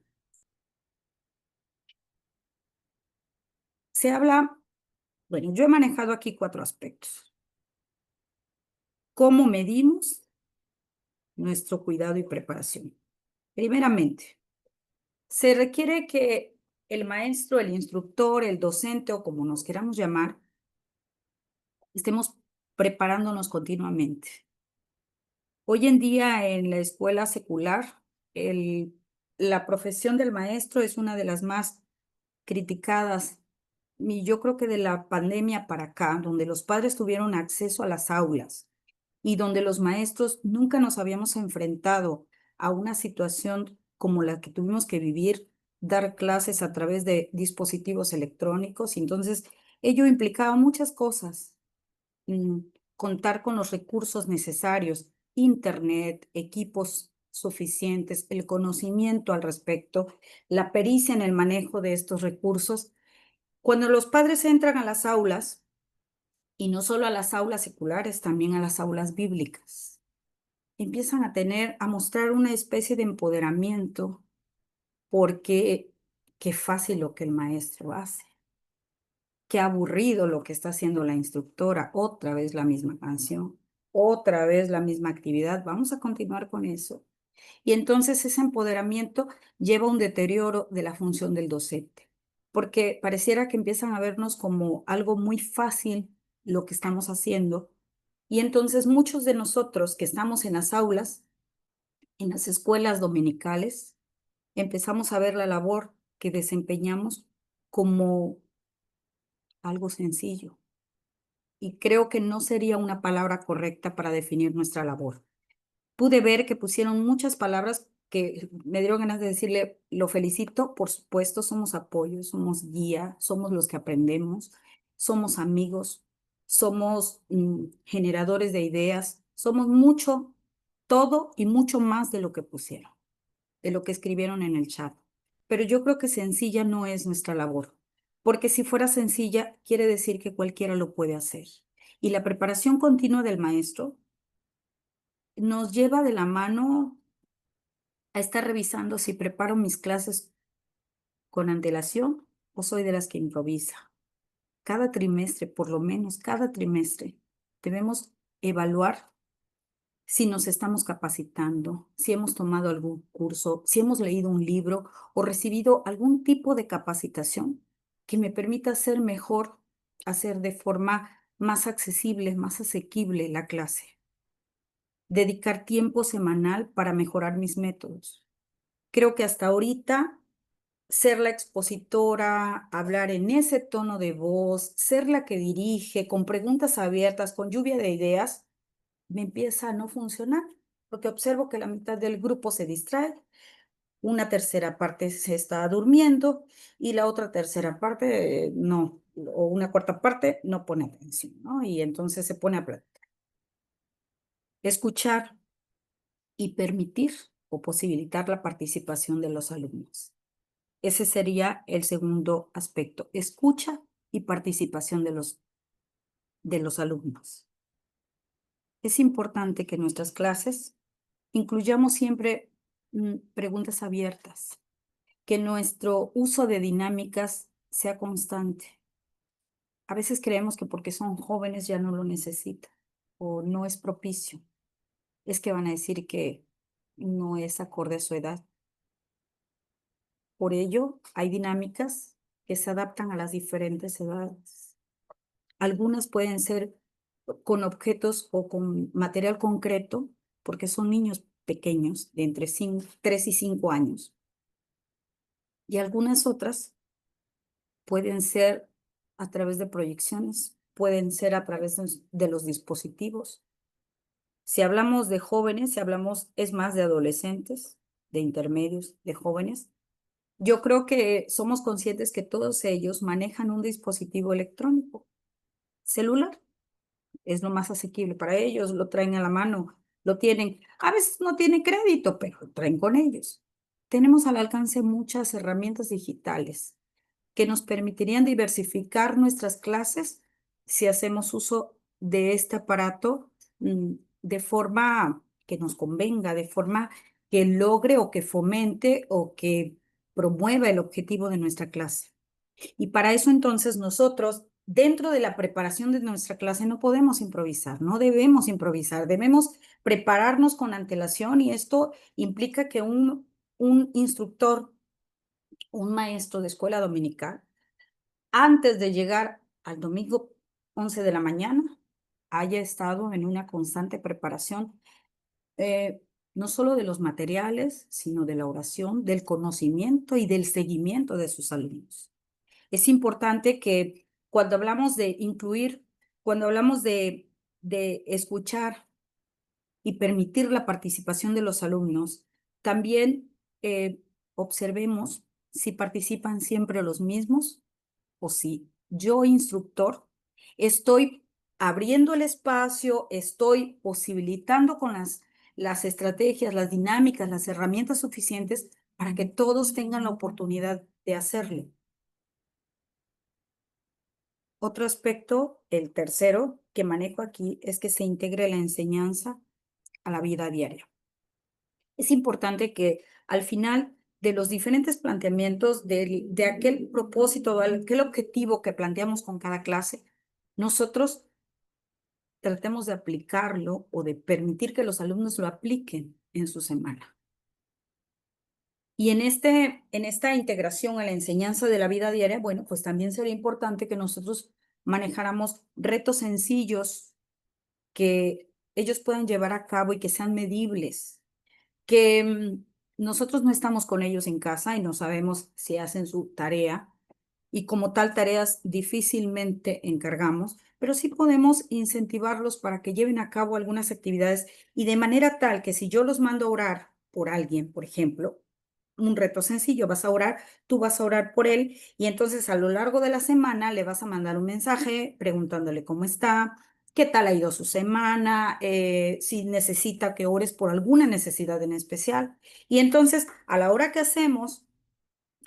Yo he manejado aquí 4 aspectos. ¿Cómo medimos nuestro cuidado y preparación? Primeramente, se requiere que el maestro, el instructor, el docente o como nos queramos llamar, estemos preparándonos continuamente. Hoy en día en la escuela secular, la profesión del maestro es una de las más criticadas. Y yo creo que de la pandemia para acá, donde los padres tuvieron acceso a las aulas y donde los maestros nunca nos habíamos enfrentado a una situación como la que tuvimos que vivir, dar clases a través de dispositivos electrónicos. Entonces, ello implicaba muchas cosas. mm, Contar con los recursos necesarios, internet, equipos suficientes, el conocimiento al respecto, la pericia en el manejo de estos recursos. Cuando los padres entran a las aulas, y no solo a las aulas seculares, también a las aulas bíblicas, empiezan a mostrar una especie de empoderamiento, porque qué fácil lo que el maestro hace, qué aburrido lo que está haciendo la instructora, otra vez la misma canción, otra vez la misma actividad, vamos a continuar con eso. Y entonces ese empoderamiento lleva a un deterioro de la función del docente, porque pareciera que empiezan a vernos como algo muy fácil lo que estamos haciendo. Y entonces muchos de nosotros que estamos en las aulas, en las escuelas dominicales, empezamos a ver la labor que desempeñamos como algo sencillo. Y creo que no sería una palabra correcta para definir nuestra labor. Pude ver que pusieron muchas palabras que me dieron ganas de decirle, lo felicito, por supuesto, somos apoyo, somos guía, somos los que aprendemos, somos amigos, somos generadores de ideas, somos mucho, todo y mucho más de lo que pusieron, de lo que escribieron en el chat. Pero yo creo que sencilla no es nuestra labor, porque si fuera sencilla, quiere decir que cualquiera lo puede hacer. Y la preparación continua del maestro nos lleva de la mano a estar revisando si preparo mis clases con antelación o soy de las que improvisa. Cada trimestre, por lo menos cada trimestre, debemos evaluar si nos estamos capacitando, si hemos tomado algún curso, si hemos leído un libro o recibido algún tipo de capacitación que me permita hacer mejor, hacer de forma más accesible, más asequible la clase. Dedicar tiempo semanal para mejorar mis métodos. Creo que hasta ahorita ser la expositora, hablar en ese tono de voz, ser la que dirige, con preguntas abiertas, con lluvia de ideas, me empieza a no funcionar, porque observo que la mitad del grupo se distrae, una tercera parte se está durmiendo y la otra tercera parte no, o una cuarta parte no pone atención, ¿no? Y entonces se pone a platicar. Escuchar y permitir o posibilitar la participación de los alumnos. Ese sería el segundo aspecto, escucha y participación de los alumnos. Es importante que en nuestras clases incluyamos siempre preguntas abiertas, que nuestro uso de dinámicas sea constante. A veces creemos que porque son jóvenes ya no lo necesitan o no es propicio. Es que van a decir que no es acorde a su edad. Por ello, hay dinámicas que se adaptan a las diferentes edades. Algunas pueden ser con objetos o con material concreto, porque son niños pequeños de entre 3 y 5 años. Y algunas otras pueden ser a través de proyecciones, pueden ser a través de los dispositivos. Si hablamos de jóvenes, si hablamos, es más de adolescentes, de intermedios, de jóvenes, yo creo que somos conscientes que todos ellos manejan un dispositivo electrónico, celular. Es lo más asequible para ellos, lo traen a la mano, lo tienen. A veces no tiene crédito, pero lo traen con ellos. Tenemos al alcance muchas herramientas digitales que nos permitirían diversificar nuestras clases si hacemos uso de este aparato de forma que nos convenga, de forma que logre o que fomente o que promueva el objetivo de nuestra clase. Y para eso entonces nosotros dentro de la preparación de nuestra clase no podemos improvisar, no debemos improvisar, debemos prepararnos con antelación y esto implica que un instructor, un maestro de escuela dominical, antes de llegar al domingo 11 de la mañana, haya estado en una constante preparación, no solo de los materiales, sino de la oración, del conocimiento y del seguimiento de sus alumnos. Es importante que cuando hablamos de incluir, cuando hablamos de escuchar y permitir la participación de los alumnos, también observemos si participan siempre los mismos o si yo, instructor, estoy abriendo el espacio, estoy posibilitando con las estrategias, las dinámicas, las herramientas suficientes para que todos tengan la oportunidad de hacerlo. Otro aspecto, el tercero que manejo aquí, es que se integre la enseñanza a la vida diaria. Es importante que al final de los diferentes planteamientos de aquel propósito, aquel objetivo que planteamos con cada clase, nosotros tratemos de aplicarlo o de permitir que los alumnos lo apliquen en su semana. Y en esta integración a la enseñanza de la vida diaria, bueno, pues también sería importante que nosotros manejáramos retos sencillos que ellos puedan llevar a cabo y que sean medibles, que nosotros no estamos con ellos en casa y no sabemos si hacen su tarea y como tal tareas difícilmente encargamos, pero sí podemos incentivarlos para que lleven a cabo algunas actividades y de manera tal que si yo los mando a orar por alguien, por ejemplo, un reto sencillo, vas a orar, tú vas a orar por él y entonces a lo largo de la semana le vas a mandar un mensaje preguntándole cómo está, qué tal ha ido su semana, si necesita que ores por alguna necesidad en especial. Y entonces a la hora que hacemos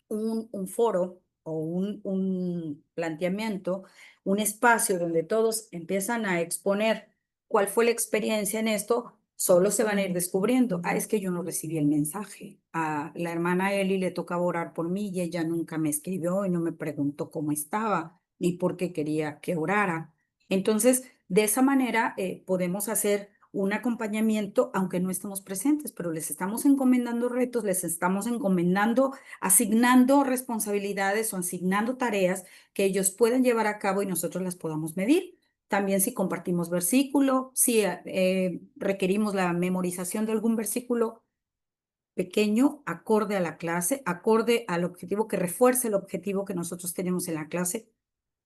un foro o un planteamiento, un espacio donde todos empiezan a exponer cuál fue la experiencia en esto, solo se van a ir descubriendo. Ah, es que yo no recibí el mensaje. A la hermana Eli le tocaba orar por mí y ella nunca me escribió y no me preguntó cómo estaba ni por qué quería que orara. Entonces, de esa manera podemos hacer un acompañamiento, aunque no estemos presentes, pero les estamos encomendando retos, les estamos encomendando, asignando responsabilidades o asignando tareas que ellos puedan llevar a cabo y nosotros las podamos medir. También si compartimos versículo, si requerimos la memorización de algún versículo pequeño, acorde a la clase, acorde al objetivo, que refuerce el objetivo que nosotros tenemos en la clase.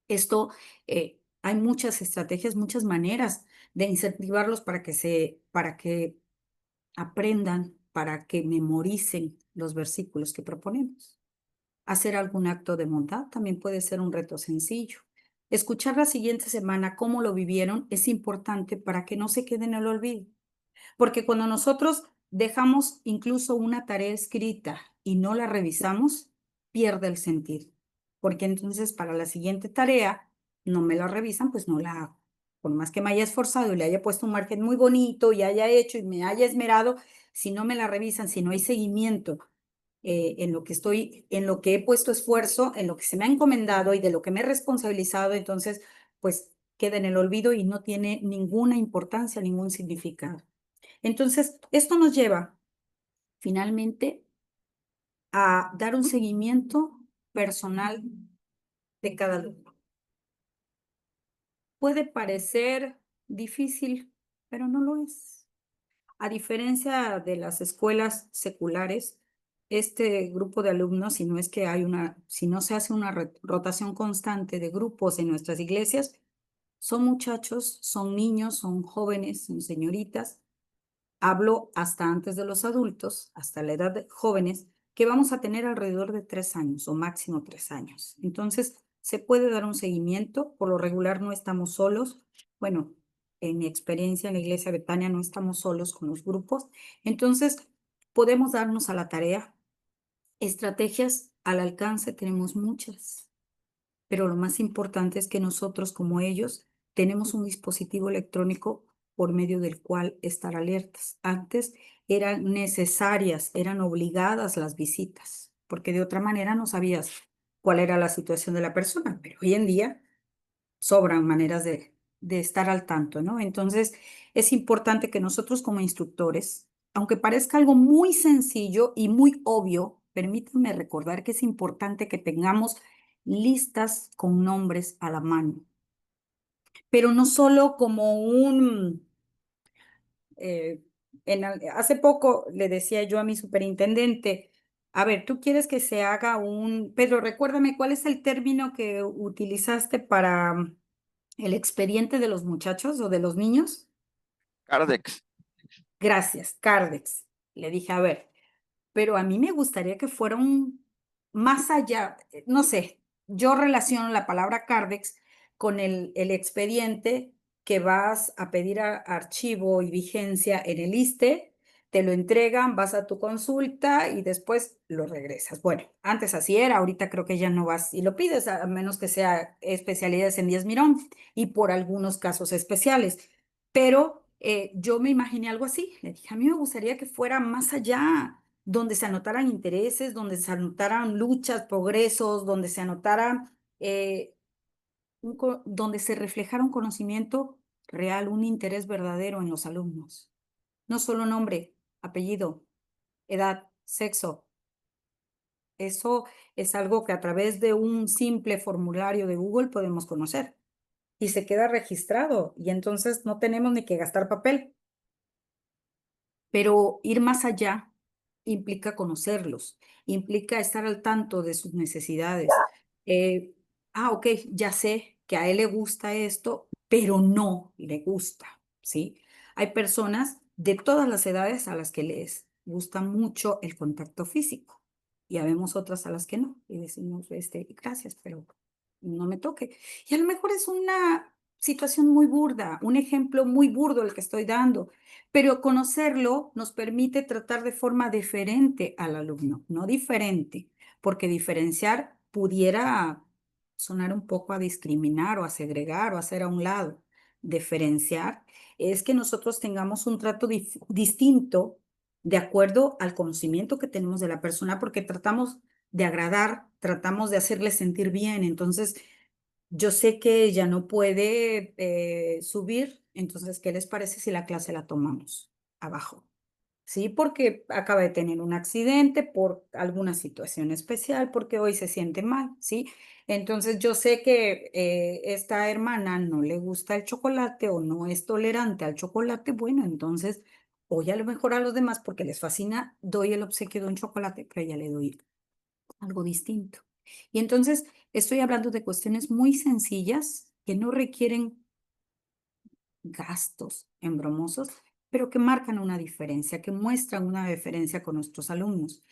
Esto, hay muchas estrategias, muchas maneras de incentivarlos para que aprendan, para que memoricen los versículos que proponemos. Hacer algún acto de bondad también puede ser un reto sencillo. Escuchar la siguiente semana cómo lo vivieron es importante para que no se quede en el olvido. Porque cuando nosotros dejamos incluso una tarea escrita y no la revisamos, pierde el sentido. Porque entonces para la siguiente tarea no me la revisan, pues no la hago. Por más que me haya esforzado y le haya puesto un margen muy bonito y haya hecho y me haya esmerado, si no me la revisan, si no hay seguimiento en lo que he puesto esfuerzo, en lo que se me ha encomendado y de lo que me he responsabilizado, entonces pues queda en el olvido y no tiene ninguna importancia, ningún significado. Entonces, esto nos lleva finalmente a dar un seguimiento personal de cada alumno. Puede parecer difícil, pero no lo es. A diferencia de las escuelas seculares, este grupo de alumnos, si no se hace una rotación constante de grupos en nuestras iglesias, son muchachos, son niños, son jóvenes, son señoritas. Hablo hasta antes de los adultos, hasta la edad de jóvenes, que vamos a tener alrededor de 3 años o máximo 3 años. Entonces, se puede dar un seguimiento. Por lo regular no estamos solos. Bueno, en mi experiencia en la Iglesia Betania no estamos solos con los grupos. Entonces, podemos darnos a la tarea. Estrategias al alcance tenemos muchas, pero lo más importante es que nosotros, como ellos, tenemos un dispositivo electrónico por medio del cual estar alertas. Antes eran necesarias, eran obligadas las visitas, porque de otra manera no sabías cuál era la situación de la persona, pero hoy en día sobran maneras de estar al tanto, ¿no? Entonces, es importante que nosotros como instructores, aunque parezca algo muy sencillo y muy obvio, permítanme recordar que es importante que tengamos listas con nombres a la mano, pero no solo como eh, hace poco le decía yo a mi superintendente, a ver, ¿tú quieres que se haga Pedro, recuérdame, ¿cuál es el término que utilizaste para el expediente de los muchachos o de los niños? Cardex. Gracias, Cardex. Le dije, a ver, pero a mí me gustaría que fuera más allá, no sé, yo relaciono la palabra Cardex con el expediente que vas a pedir archivo y vigencia en el ISSSTE, te lo entregan, vas a tu consulta y después lo regresas. Bueno, antes así era, ahorita creo que ya no vas y lo pides, a menos que sea especialidades en Díaz Mirón y por algunos casos especiales. Pero yo me imaginé algo así, le dije, a mí me gustaría que fuera más allá, donde se anotaran intereses, donde se anotaran luchas, progresos, donde se anotaran, donde se reflejara un conocimiento real, un interés verdadero en los alumnos. No solo nombre, apellido, edad, sexo. Eso es algo que a través de un simple formulario de Google podemos conocer y se queda registrado y entonces no tenemos ni que gastar papel. Pero ir más allá implica conocerlos, implica estar al tanto de sus necesidades. Ok, ya sé que a él le gusta esto, pero no le gusta, ¿sí? Hay personas de todas las edades a las que les gusta mucho el contacto físico y habemos otras a las que no. Y decimos, gracias, pero no me toque. Y a lo mejor es una situación muy burda, un ejemplo muy burdo el que estoy dando, pero conocerlo nos permite tratar de forma diferente al alumno, no diferente, porque diferenciar pudiera sonar un poco a discriminar o a segregar o a hacer a un lado. Diferenciar es que nosotros tengamos un trato distinto de acuerdo al conocimiento que tenemos de la persona, porque tratamos de agradar, tratamos de hacerle sentir bien. Entonces, yo sé que ella no puede subir, entonces, ¿qué les parece si la clase la tomamos abajo? Sí, porque acaba de tener un accidente por alguna situación especial, porque hoy se siente mal, ¿sí? Entonces yo sé que esta hermana no le gusta el chocolate o no es tolerante al chocolate, bueno, entonces hoy a lo mejor a los demás, porque les fascina, doy el obsequio de un chocolate, pero a ella le doy algo distinto. Y entonces estoy hablando de cuestiones muy sencillas que no requieren gastos embromosos, pero que marcan una diferencia, que muestran una diferencia con nuestros alumnos.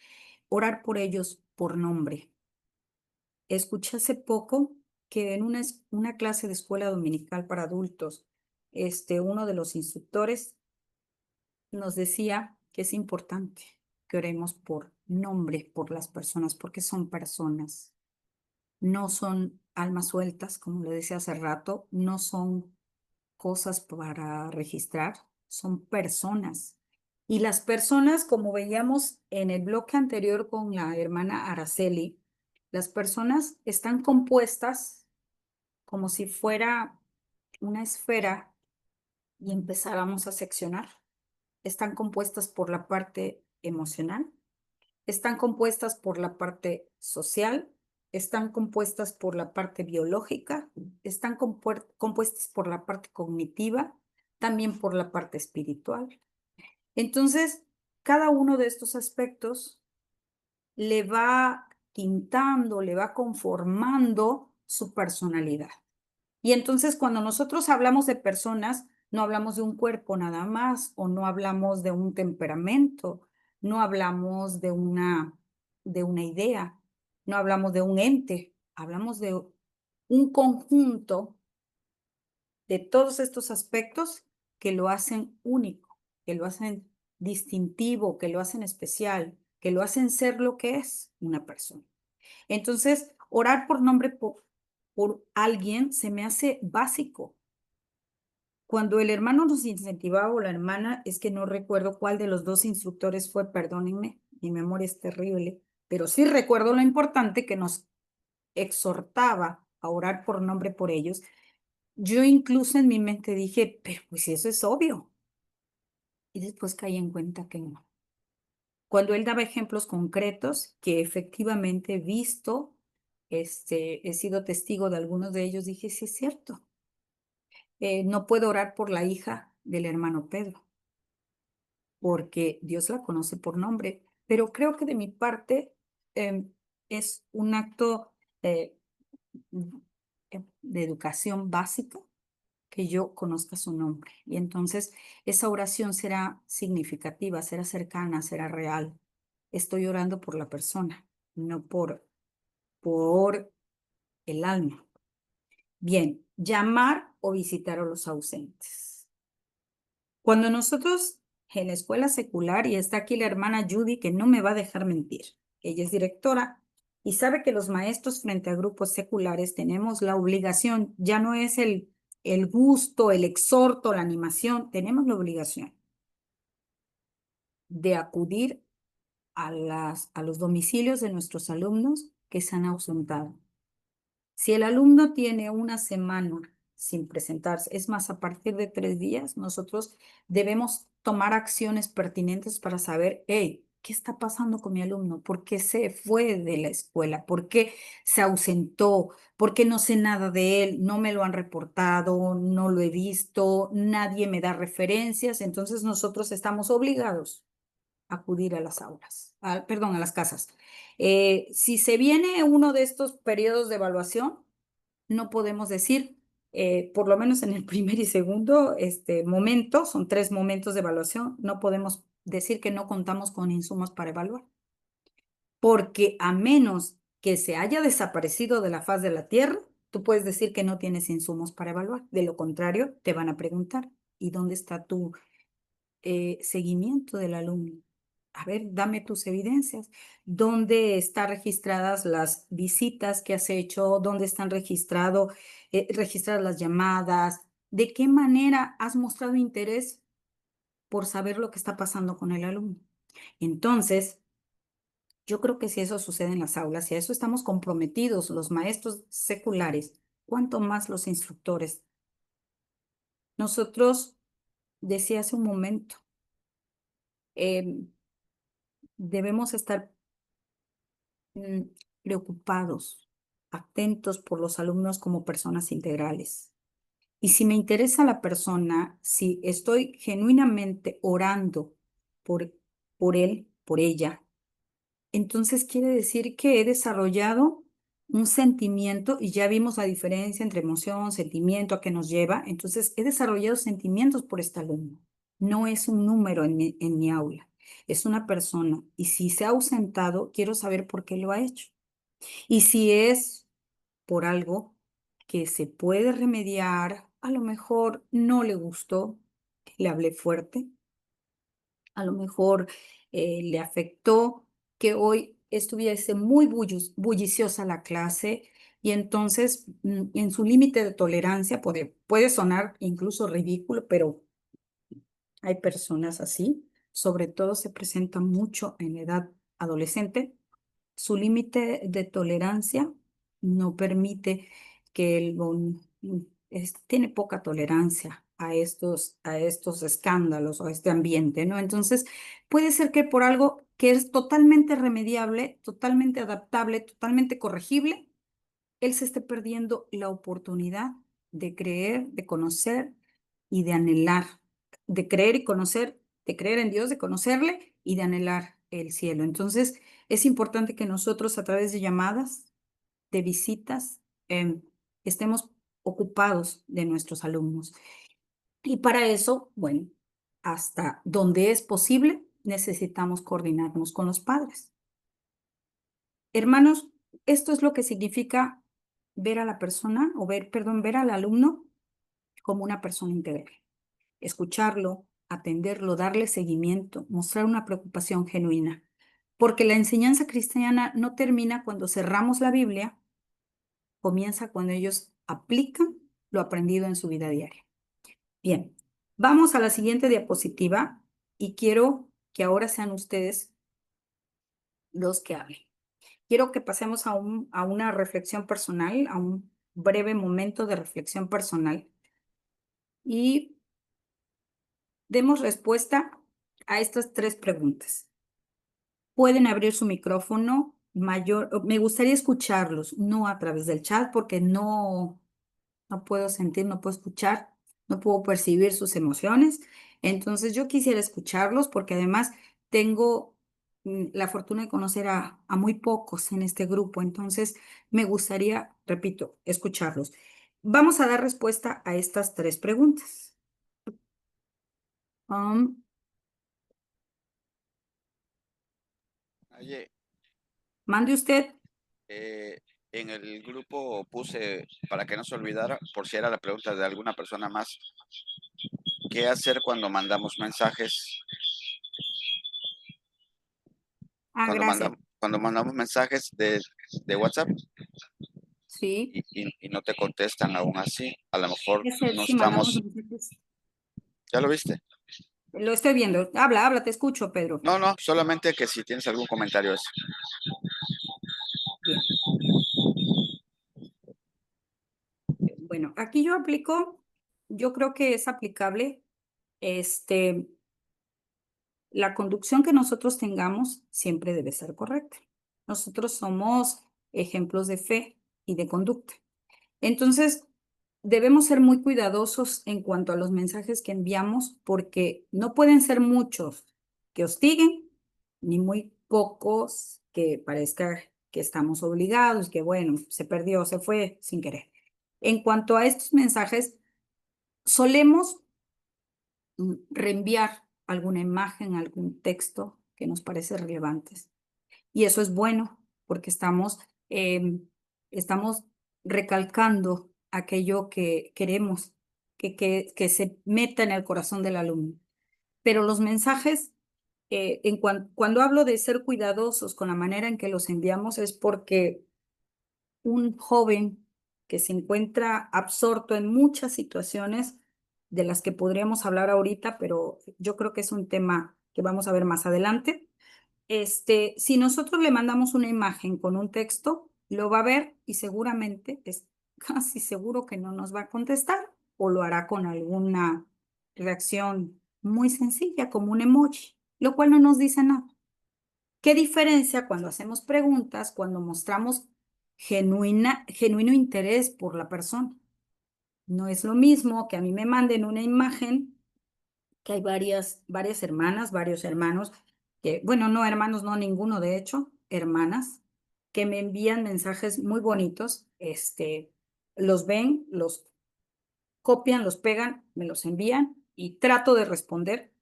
Orar por ellos por nombre. Escuché hace poco que en una clase de escuela dominical para adultos, uno de los instructores nos decía que es importante que oremos por nombre, por las personas, porque son personas. No son almas sueltas, como le decía hace rato, no son cosas para registrar, son personas. Y las personas, como veíamos en el bloque anterior con la hermana Araceli, las personas están compuestas como si fuera una esfera y empezáramos a seccionar. Están compuestas por la parte emocional, están compuestas por la parte social, están compuestas por la parte biológica, están compuestas por la parte cognitiva, también por la parte espiritual. Entonces, cada uno de estos aspectos le va tintando, le va conformando su personalidad. Y entonces cuando nosotros hablamos de personas, no hablamos de un cuerpo nada más, o no hablamos de un temperamento, no hablamos de una idea, no hablamos de un ente, hablamos de un conjunto de todos estos aspectos que lo hacen único, que lo hacen distintivo, que lo hacen especial, que lo hacen ser lo que es una persona. Entonces, orar por nombre por alguien se me hace básico. Cuando el hermano nos incentivaba o la hermana, es que no recuerdo cuál de los dos instructores fue, perdónenme, mi memoria es terrible, pero sí recuerdo lo importante que nos exhortaba a orar por nombre por ellos. yo incluso en mi mente dije, pero pues eso es obvio. Y después caí en cuenta que no. Cuando él daba ejemplos concretos que efectivamente he visto, he sido testigo de algunos de ellos, dije, sí es cierto. No puedo orar por la hija del hermano Pedro, porque Dios la conoce por nombre, pero creo que de mi parte es un acto eh, de educación básica que yo conozca su nombre. Y entonces esa oración será significativa, será cercana, será real. Estoy orando por la persona, no por el alma. Bien, llamar o visitar a los ausentes. Cuando nosotros en la escuela secular, y está aquí la hermana Judy, que no me va a dejar mentir, ella es directora y sabe que los maestros frente a grupos seculares tenemos la obligación, ya no es el gusto, el exhorto, la animación, tenemos la obligación de acudir a los domicilios de nuestros alumnos que se han ausentado. Si el alumno tiene una semana sin presentarse, es más, a partir de 3 días, nosotros debemos tomar acciones pertinentes para saber, hey, ¿qué está pasando con mi alumno? ¿Por qué se fue de la escuela? ¿Por qué se ausentó? ¿Por qué no sé nada de él? No me lo han reportado, no lo he visto, nadie me da referencias. Entonces nosotros estamos obligados a acudir a las aulas, perdón, a las casas. Si se viene uno de estos periodos de evaluación, no podemos decir, por lo menos en el primer y segundo momento, son 3 momentos de evaluación, no podemos decir que no contamos con insumos para evaluar. Porque a menos que se haya desaparecido de la faz de la tierra, tú puedes decir que no tienes insumos para evaluar. De lo contrario, te van a preguntar, ¿y dónde está tu seguimiento del alumno? A ver, dame tus evidencias. ¿Dónde están registradas las visitas que has hecho? ¿Dónde están registradas las llamadas? ¿De qué manera has mostrado interés por saber lo que está pasando con el alumno? Entonces, yo creo que si eso sucede en las aulas, si a eso estamos comprometidos los maestros seculares, ¿cuánto más los instructores? Nosotros, decía hace un momento, debemos estar preocupados, atentos por los alumnos como personas integrales. Y si me interesa la persona, si estoy genuinamente orando por, por él, por ella, entonces quiere decir que he desarrollado un sentimiento y ya vimos la diferencia entre emoción, sentimiento, a qué nos lleva. Entonces he desarrollado sentimientos por este alumno. No es un número en mi aula, es una persona. Y si se ha ausentado, quiero saber por qué lo ha hecho. Y si es por algo que se puede remediar, a lo mejor no le gustó, le hablé fuerte, a lo mejor le afectó que hoy estuviese muy bulliciosa la clase y entonces en su límite de tolerancia puede sonar incluso ridículo, pero hay personas así, sobre todo se presentan mucho en edad adolescente. Su límite de tolerancia no permite que tiene poca tolerancia a estos escándalos o a este ambiente, ¿no? Entonces, puede ser que por algo que es totalmente remediable, totalmente adaptable, totalmente corregible, él se esté perdiendo la oportunidad de creer, de conocer y de anhelar, de creer y conocer, de creer en Dios, de conocerle y de anhelar el cielo. Entonces, es importante que nosotros a través de llamadas, de visitas, estemos ocupados de nuestros alumnos. Y para eso, bueno, hasta donde es posible, necesitamos coordinarnos con los padres. Hermanos, esto es lo que significa ver a la persona o ver al alumno como una persona integral. Escucharlo, atenderlo, darle seguimiento, mostrar una preocupación genuina. Porque la enseñanza cristiana no termina cuando cerramos la Biblia, comienza cuando ellos aplican lo aprendido en su vida diaria. Bien, vamos a la siguiente diapositiva y quiero que ahora sean ustedes los que hablen. Quiero que pasemos a una reflexión personal, breve momento de reflexión personal y demos respuesta a estas 3 preguntas. Pueden abrir su micrófono me gustaría escucharlos, no a través del chat, porque no puedo sentir, no puedo escuchar, no puedo percibir sus emociones. Entonces yo quisiera escucharlos porque además tengo la fortuna de conocer a muy pocos en este grupo. Entonces me gustaría, repito, escucharlos. Vamos a dar respuesta a estas 3 preguntas. Oye, Mande usted. en el grupo puse, para que no se olvidara, por si era la pregunta de alguna persona más, ¿qué hacer cuando mandamos mensajes? Gracias. Cuando mandamos mensajes de WhatsApp Sí. y no te contestan aún así, a lo mejor no Si mandamos estamos. mensajes. ¿Ya lo viste? Lo estoy viendo. Habla, te escucho, Pedro. No, solamente que si tienes algún comentario eso. Bien. Bueno, aquí yo creo que es aplicable, la conducción que nosotros tengamos siempre debe ser correcta. Nosotros somos ejemplos de fe y de conducta. Entonces, debemos ser muy cuidadosos en cuanto a los mensajes que enviamos, porque no pueden ser muchos que hostiguen, ni muy pocos que parezca que estamos obligados, que bueno, se perdió, se fue sin querer. En cuanto a estos mensajes, solemos reenviar alguna imagen, algún texto que nos parece relevantes. Y eso es bueno porque estamos recalcando aquello que queremos, que se meta en el corazón del alumno. Pero los mensajes, cuando hablo de ser cuidadosos con la manera en que los enviamos, es porque un joven que se encuentra absorto en muchas situaciones de las que podríamos hablar ahorita, pero yo creo que es un tema que vamos a ver más adelante. Si nosotros le mandamos una imagen con un texto, lo va a ver y seguramente es casi seguro que no nos va a contestar o lo hará con alguna reacción muy sencilla, como un emoji, lo cual no nos dice nada. ¿Qué diferencia cuando hacemos preguntas, cuando mostramos genuino interés por la persona? No es lo mismo que a mí me manden una imagen, que hay varias hermanas, varios hermanos, que, bueno, no hermanos, no ninguno, de hecho, hermanas, que me envían mensajes muy bonitos, los ven, los copian, los pegan, me los envían y trato de responder,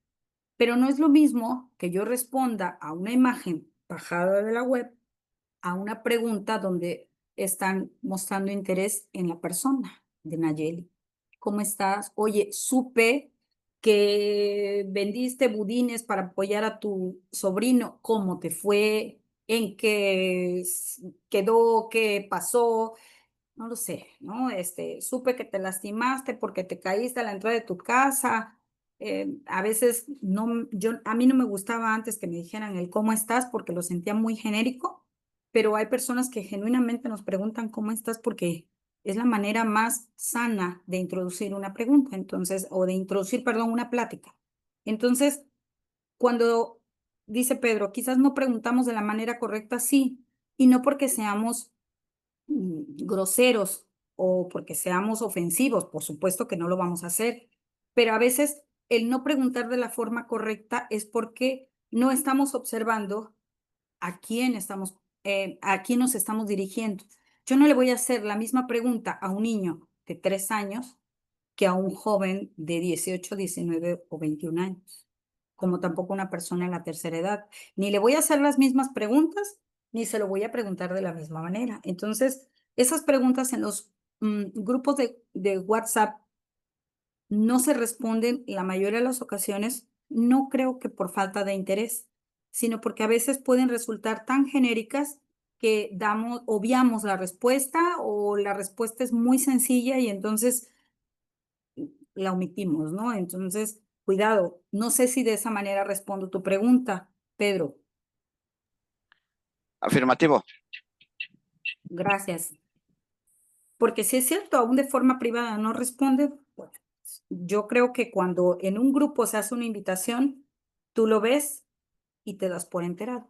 pero no es lo mismo que yo responda a una imagen bajada de la web, a una pregunta donde están mostrando interés en la persona de Nayeli. ¿Cómo estás? Oye, supe que vendiste budines para apoyar a tu sobrino. ¿Cómo te fue? ¿En qué quedó? ¿Qué pasó? No lo sé, ¿no? Supe que te lastimaste porque te caíste a la entrada de tu casa. A veces a mí no me gustaba antes que me dijeran el cómo estás porque lo sentía muy genérico, pero hay personas que genuinamente nos preguntan cómo estás porque es la manera más sana de introducir una pregunta, entonces, o de introducir, perdón, una plática. Entonces, cuando dice Pedro, quizás no preguntamos de la manera correcta, sí, y no porque seamos groseros o porque seamos ofensivos, por supuesto que no lo vamos a hacer, pero a veces el no preguntar de la forma correcta es porque no estamos observando a quién nos estamos dirigiendo. Yo no le voy a hacer la misma pregunta a un niño de 3 años que a un joven de 18, 19 o 21 años, como tampoco una persona en la tercera edad. Ni le voy a hacer las mismas preguntas, ni se lo voy a preguntar de la misma manera. Entonces, esas preguntas en los grupos de WhatsApp no se responden la mayoría de las ocasiones, no creo que por falta de interés, sino porque a veces pueden resultar tan genéricas que obviamos la respuesta o la respuesta es muy sencilla y entonces la omitimos, ¿no? Entonces, cuidado, no sé si de esa manera respondo tu pregunta, Pedro. Afirmativo. Gracias. Porque si es cierto, aún de forma privada no responde, bueno, yo creo que cuando en un grupo se hace una invitación, tú lo ves y te das por enterado.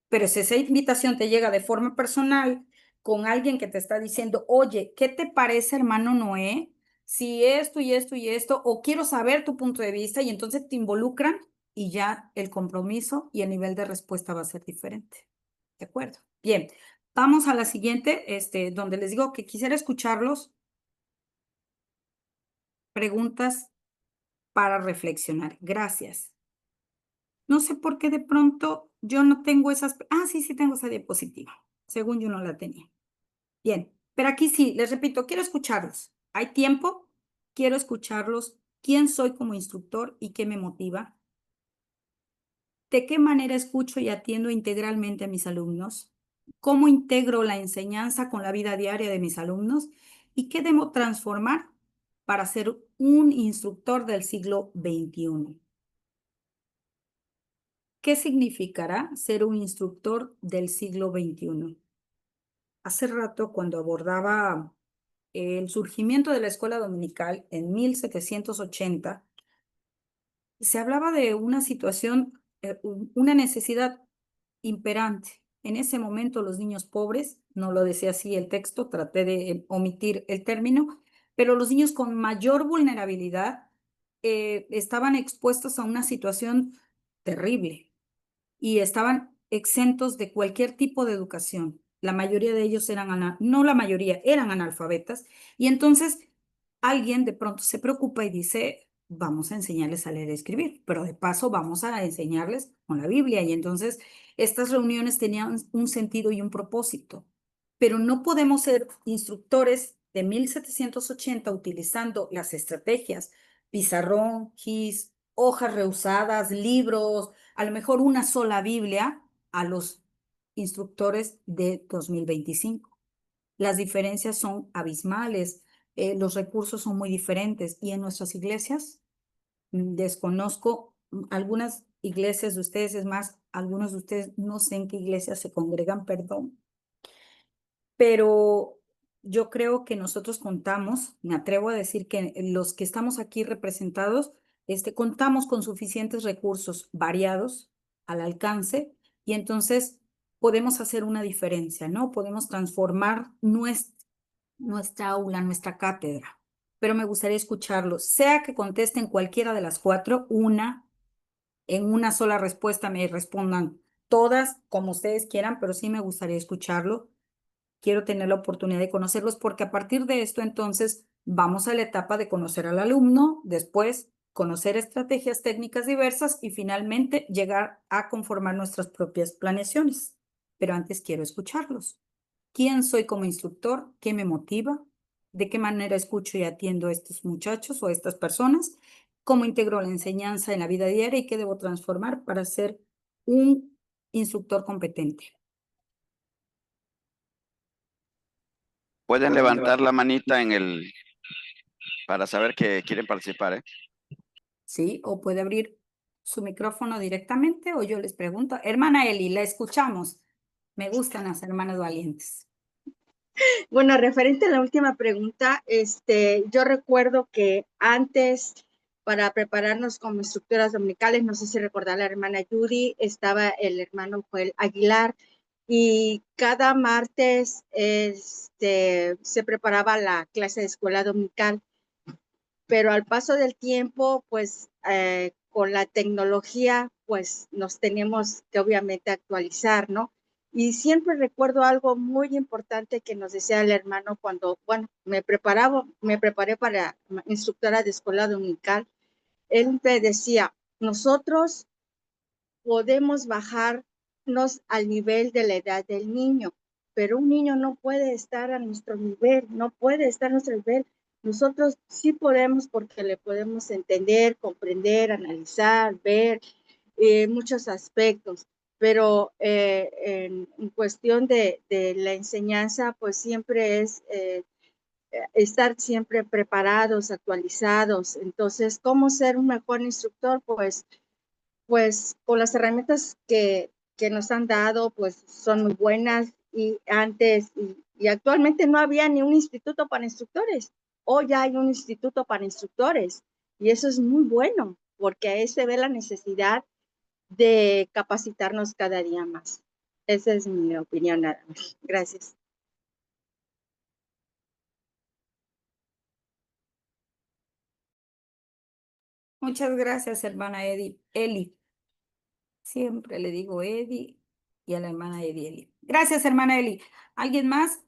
Pero si esa invitación te llega de forma personal con alguien que te está diciendo, oye, ¿qué te parece, hermano Noé? Si esto y esto y esto, o quiero saber tu punto de vista, y entonces te involucran y ya el compromiso y el nivel de respuesta va a ser diferente. ¿De acuerdo? Bien, vamos a la siguiente, donde les digo que quisiera escucharlos. Preguntas para reflexionar. Gracias. No sé por qué de pronto yo no tengo esas. Ah, sí, sí tengo esa diapositiva. Según yo no la tenía. Bien, pero aquí sí, les repito, quiero escucharlos. ¿Hay tiempo? Quiero escucharlos. ¿Quién soy como instructor y qué me motiva? ¿De qué manera escucho y atiendo integralmente a mis alumnos? ¿Cómo integro la enseñanza con la vida diaria de mis alumnos? ¿Y qué debo transformar para ser un instructor del siglo XXI? ¿Qué significará ser un instructor del siglo XXI? Hace rato, cuando abordaba el surgimiento de la escuela dominical en 1780, se hablaba de una situación, una necesidad imperante. En ese momento los niños pobres, no lo decía así el texto, traté de omitir el término, pero los niños con mayor vulnerabilidad estaban expuestos a una situación terrible y estaban exentos de cualquier tipo de educación. La mayoría de ellos eran, no la mayoría, eran analfabetas. Y entonces alguien de pronto se preocupa y dice, vamos a enseñarles a leer y escribir, pero de paso vamos a enseñarles con la Biblia. Y entonces estas reuniones tenían un sentido y un propósito. Pero no podemos ser instructores de 1780 utilizando las estrategias, pizarrón, gis, hojas reusadas, libros, a lo mejor una sola Biblia a los instructores de 2025. Las diferencias son abismales, los recursos son muy diferentes y en nuestras iglesias desconozco algunas iglesias de ustedes, es más, algunos de ustedes no sé en qué iglesias se congregan, perdón, pero yo creo que nosotros contamos, me atrevo a decir que los que estamos aquí representados, contamos con suficientes recursos variados al alcance y entonces podemos hacer una diferencia, ¿no? Podemos transformar nuestra aula, nuestra cátedra. Pero me gustaría escucharlos, sea que contesten cualquiera de las cuatro, en una sola respuesta me respondan todas como ustedes quieran, pero sí me gustaría escucharlo. Quiero tener la oportunidad de conocerlos porque a partir de esto entonces vamos a la etapa de conocer al alumno, después conocer estrategias técnicas diversas y finalmente llegar a conformar nuestras propias planeaciones. Pero antes quiero escucharlos. ¿Quién soy como instructor? ¿Qué me motiva? ¿De qué manera escucho y atiendo a estos muchachos o a estas personas? ¿Cómo integro la enseñanza en la vida diaria y qué debo transformar para ser un instructor competente? Pueden levantar la manita para saber que quieren participar, ¿eh? ¿Sí? O puede abrir su micrófono directamente o yo les pregunto. Hermana Eli, la escuchamos. Me gustan las hermanas valientes. Bueno, referente a la última pregunta, yo recuerdo que antes, para prepararnos como instructoras dominicales, no sé si recordar la hermana Judy, estaba el hermano Joel Aguilar, y cada martes se preparaba la clase de escuela dominical, pero al paso del tiempo, pues con la tecnología, pues nos tenemos que obviamente actualizar, ¿no? Y siempre recuerdo algo muy importante que nos decía el hermano cuando, bueno, me preparé para instructora de escuela dominical. Él me decía, nosotros podemos bajarnos al nivel de la edad del niño, pero un niño no puede estar a nuestro nivel, no puede estar a nuestro nivel. Nosotros sí podemos porque le podemos entender, comprender, analizar, ver muchos aspectos, pero en cuestión de la enseñanza, pues siempre es estar siempre preparados, actualizados. Entonces, ¿cómo ser un mejor instructor? Pues con las herramientas que nos han dado, pues son muy buenas y antes, y actualmente no había ni un instituto para instructores. Hoy ya hay un instituto para instructores y eso es muy bueno porque ahí se ve la necesidad de capacitarnos cada día más. Esa es mi opinión nada más. Gracias. Muchas gracias, hermana Eli. Siempre le digo Edi y a la hermana Eli. Gracias, hermana Eli. ¿Alguien más?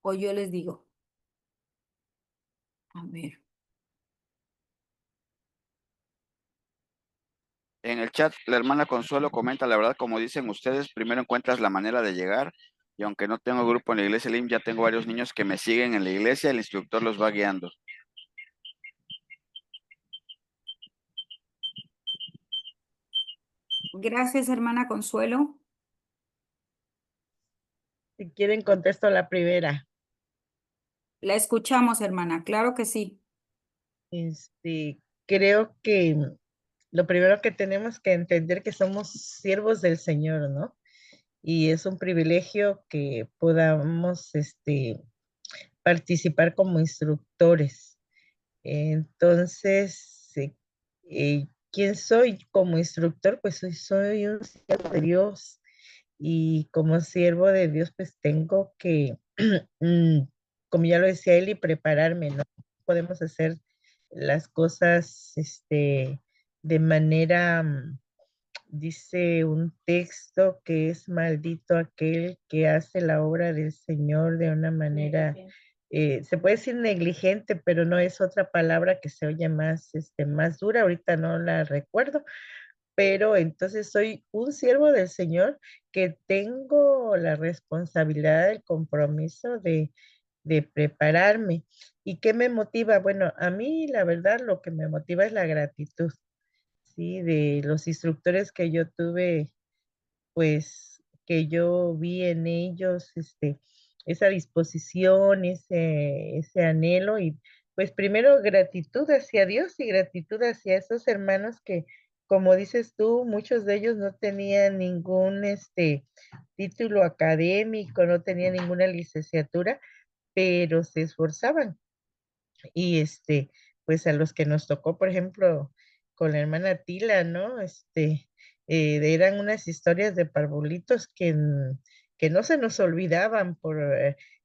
O yo les digo. A ver. En el chat, la hermana Consuelo comenta, la verdad, como dicen ustedes, primero encuentras la manera de llegar y aunque no tengo grupo en la iglesia LIM, ya tengo varios niños que me siguen en la iglesia, el instructor los va guiando. Gracias, hermana Consuelo. Si quieren, contesto la primera. La escuchamos, hermana. Claro que sí. Creo que lo primero que tenemos que entender que somos siervos del Señor, ¿no? Y es un privilegio que podamos, participar como instructores. Entonces, ¿quién soy como instructor? Pues soy un siervo de Dios y como siervo de Dios, pues tengo que, mm, como ya lo decía Eli, prepararme, ¿no? Podemos hacer las cosas, de manera, dice un texto que es maldito aquel que hace la obra del Señor de una manera, se puede decir negligente, pero no es otra palabra que se oye más, más dura, ahorita no la recuerdo, pero entonces soy un siervo del Señor que tengo la responsabilidad, el compromiso de prepararme. ¿Y qué me motiva? Bueno, a mí la verdad lo que me motiva es la gratitud, ¿sí? De los instructores que yo tuve, pues que yo vi en ellos, esa disposición, ese anhelo y pues primero gratitud hacia Dios y gratitud hacia esos hermanos que, como dices tú, muchos de ellos no tenían ningún, título académico, no tenían ninguna licenciatura, pero se esforzaban y pues a los que nos tocó, por ejemplo, con la hermana Tila, ¿no? Eran unas historias de parvulitos que no se nos olvidaban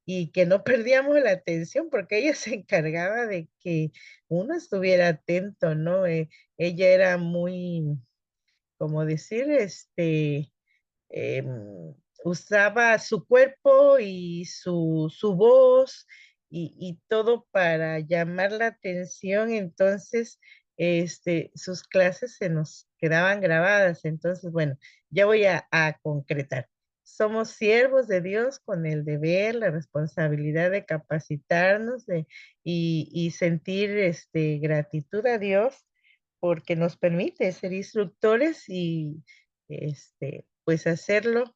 y que no perdíamos la atención porque ella se encargaba de que uno estuviera atento, ¿no? Ella era muy, como decir, usaba su cuerpo y su voz y todo para llamar la atención, entonces, sus clases se nos quedaban grabadas. Entonces, bueno, ya voy a concretar. Somos siervos de Dios con el deber, la responsabilidad de capacitarnos y sentir gratitud a Dios porque nos permite ser instructores y pues hacerlo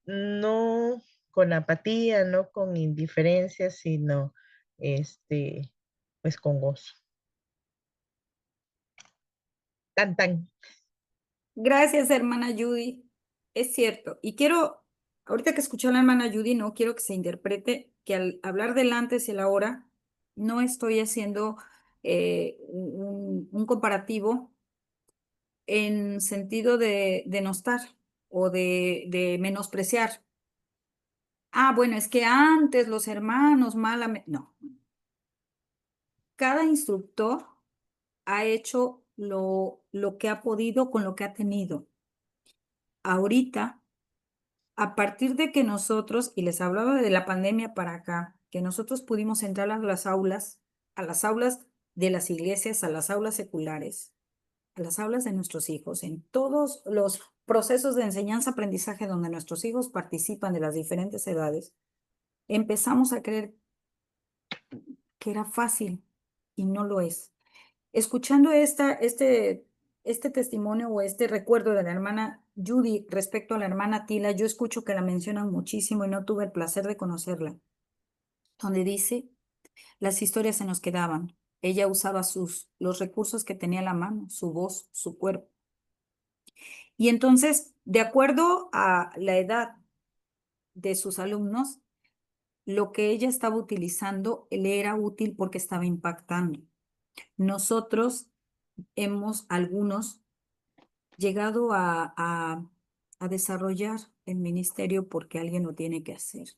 no con apatía, no con indiferencia, sino este, pues con gozo. Tan, tan. Gracias, hermana Judy. Es cierto. Y quiero, ahorita que escuché a la hermana Judy, no quiero que se interprete que al hablar del antes y el ahora, no estoy haciendo un comparativo en sentido de denostar o de menospreciar. Ah, bueno, es que antes los hermanos malamente. No. Cada instructor ha hecho lo que ha podido con lo que ha tenido. Ahorita, a partir de que nosotros, y les hablaba de la pandemia para acá, que nosotros pudimos entrar a las aulas de las iglesias, a las aulas seculares, a las aulas de nuestros hijos, en todos los procesos de enseñanza-aprendizaje donde nuestros hijos participan de las diferentes edades, empezamos a creer que era fácil y no lo es. Escuchando este testimonio o este recuerdo de la hermana Judy respecto a la hermana Tila, yo escucho que la mencionan muchísimo y no tuve el placer de conocerla, donde dice, las historias se nos quedaban. Ella usaba los recursos que tenía a la mano, su voz, su cuerpo. Y entonces, de acuerdo a la edad de sus alumnos, lo que ella estaba utilizando le era útil porque estaba impactando. Nosotros algunos, llegado a desarrollar el ministerio porque alguien lo tiene que hacer.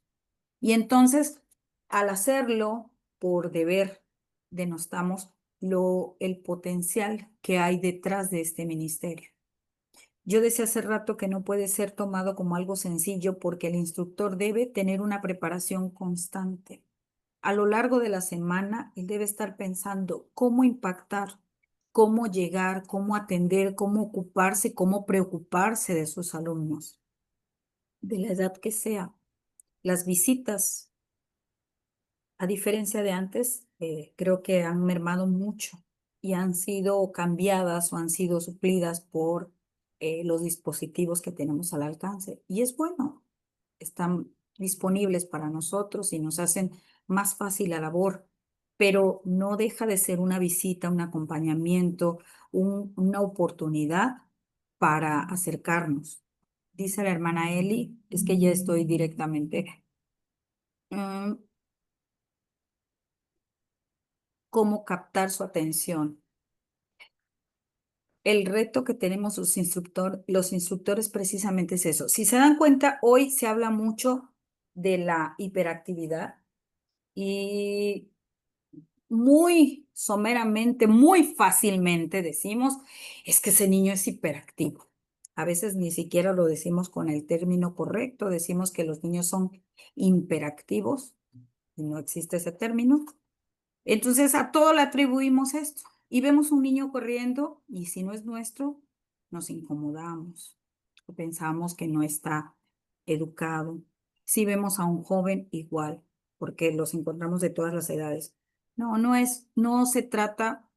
Y entonces, al hacerlo por deber, denostamos el potencial que hay detrás de este ministerio. Yo decía hace rato que no puede ser tomado como algo sencillo porque el instructor debe tener una preparación constante. A lo largo de la semana, él debe estar pensando cómo impactar, cómo llegar, cómo atender, cómo ocuparse, cómo preocuparse de sus alumnos, de la edad que sea. Las visitas, a diferencia de antes, creo que han mermado mucho y han sido cambiadas o han sido suplidas por los dispositivos que tenemos al alcance. Y es bueno, están disponibles para nosotros y nos hacen más fácil la labor, pero no deja de ser una visita, un acompañamiento, una oportunidad para acercarnos. Dice la hermana Eli, es que ya estoy directamente. Cómo captar su atención. El reto que tenemos los instructores precisamente es eso. Si se dan cuenta, hoy se habla mucho de la hiperactividad y muy someramente, muy fácilmente decimos, es que ese niño es hiperactivo. A veces ni siquiera lo decimos con el término correcto, decimos que los niños son hiperactivos y no existe ese término. Entonces a todo le atribuimos esto y vemos un niño corriendo y si no es nuestro, nos incomodamos o pensamos que no está educado. Si vemos a un joven igual, porque los encontramos de todas las edades. No se trata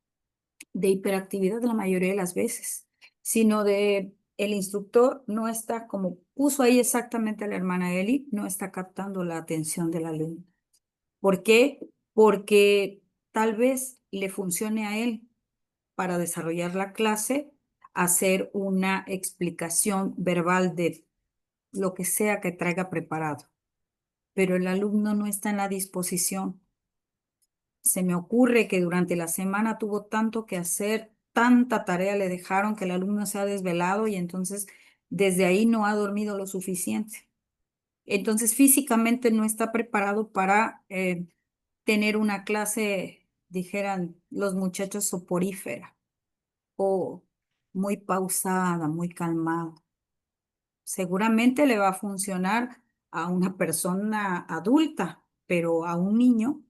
de hiperactividad la mayoría de las veces, sino de el instructor no está, como puso ahí exactamente la hermana Eli, no está captando la atención del alumno. ¿Por qué? Porque tal vez le funcione a él para desarrollar la clase, hacer una explicación verbal de lo que sea que traiga preparado, pero el alumno no está en la disposición. Se me ocurre que durante la semana tuvo tanto que hacer, tanta tarea le dejaron que el alumno se ha desvelado y entonces desde ahí no ha dormido lo suficiente. Entonces físicamente no está preparado para tener una clase, dijeran los muchachos, soporífera o muy pausada, muy calmada. Seguramente le va a funcionar a una persona adulta, pero a un niño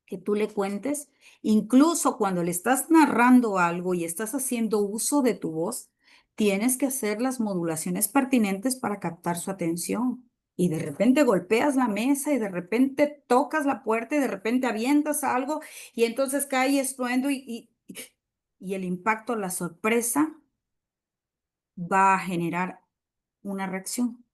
que tú le cuentes, incluso cuando le estás narrando algo y estás haciendo uso de tu voz, tienes que hacer las modulaciones pertinentes para captar su atención. Y de repente golpeas la mesa y de repente tocas la puerta y de repente avientas algo y entonces cae estruendo y el impacto, la sorpresa va a generar una reacción,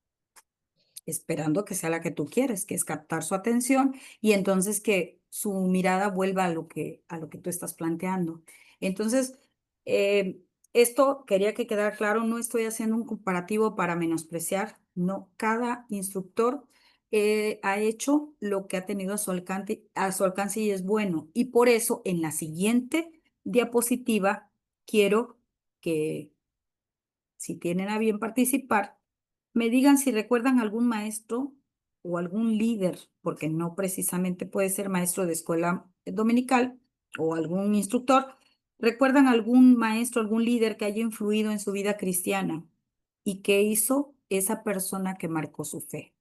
esperando que sea la que tú quieres, que es captar su atención y entonces que su mirada vuelva a lo que tú estás planteando. Entonces, esto quería que quedara claro, no estoy haciendo un comparativo para menospreciar, no, cada instructor ha hecho lo que ha tenido a su alcance y es bueno. Y por eso en la siguiente diapositiva quiero que, si tienen a bien participar, me digan si recuerdan algún maestro o algún líder, porque no precisamente puede ser maestro de escuela dominical o algún instructor. ¿Recuerdan algún maestro, algún líder que haya influido en su vida cristiana y que hizo esa persona que marcó su fe?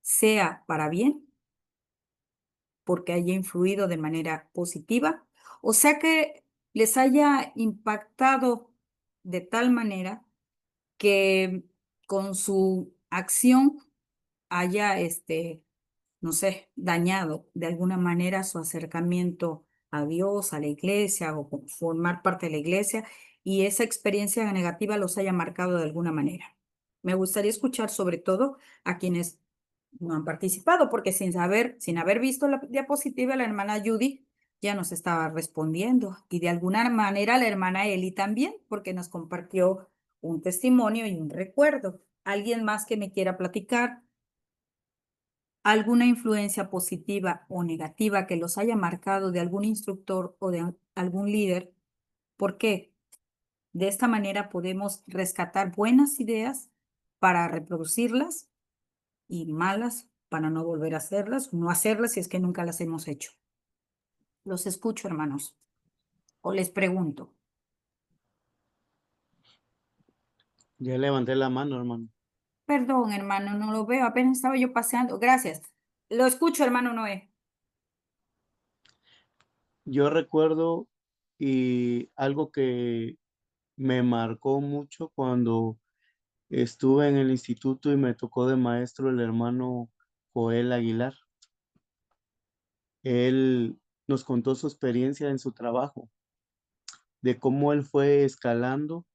Sea para bien, porque haya influido de manera positiva, o sea que les haya impactado de tal manera que con su acción haya, no sé, dañado de alguna manera su acercamiento a Dios, a la iglesia o formar parte de la iglesia y esa experiencia negativa los haya marcado de alguna manera. Me gustaría escuchar sobre todo a quienes no han participado, porque sin haber visto la diapositiva, la hermana Judy ya nos estaba respondiendo y de alguna manera la hermana Eli también, porque nos compartió un testimonio y un recuerdo. ¿Alguien más que me quiera platicar? ¿Alguna influencia positiva o negativa que los haya marcado de algún instructor o de algún líder? ¿Por qué? De esta manera podemos rescatar buenas ideas para reproducirlas y malas para no volver a hacerlas, no hacerlas si es que nunca las hemos hecho. Los escucho, hermanos. O les pregunto. Ya levanté la mano, hermano. Perdón, hermano, no lo veo. Apenas estaba yo paseando. Gracias. Lo escucho, hermano Noé. Yo recuerdo y algo que me marcó mucho cuando estuve en el instituto y me tocó de maestro el hermano Joel Aguilar. Él nos contó su experiencia en su trabajo, de cómo él fue escalando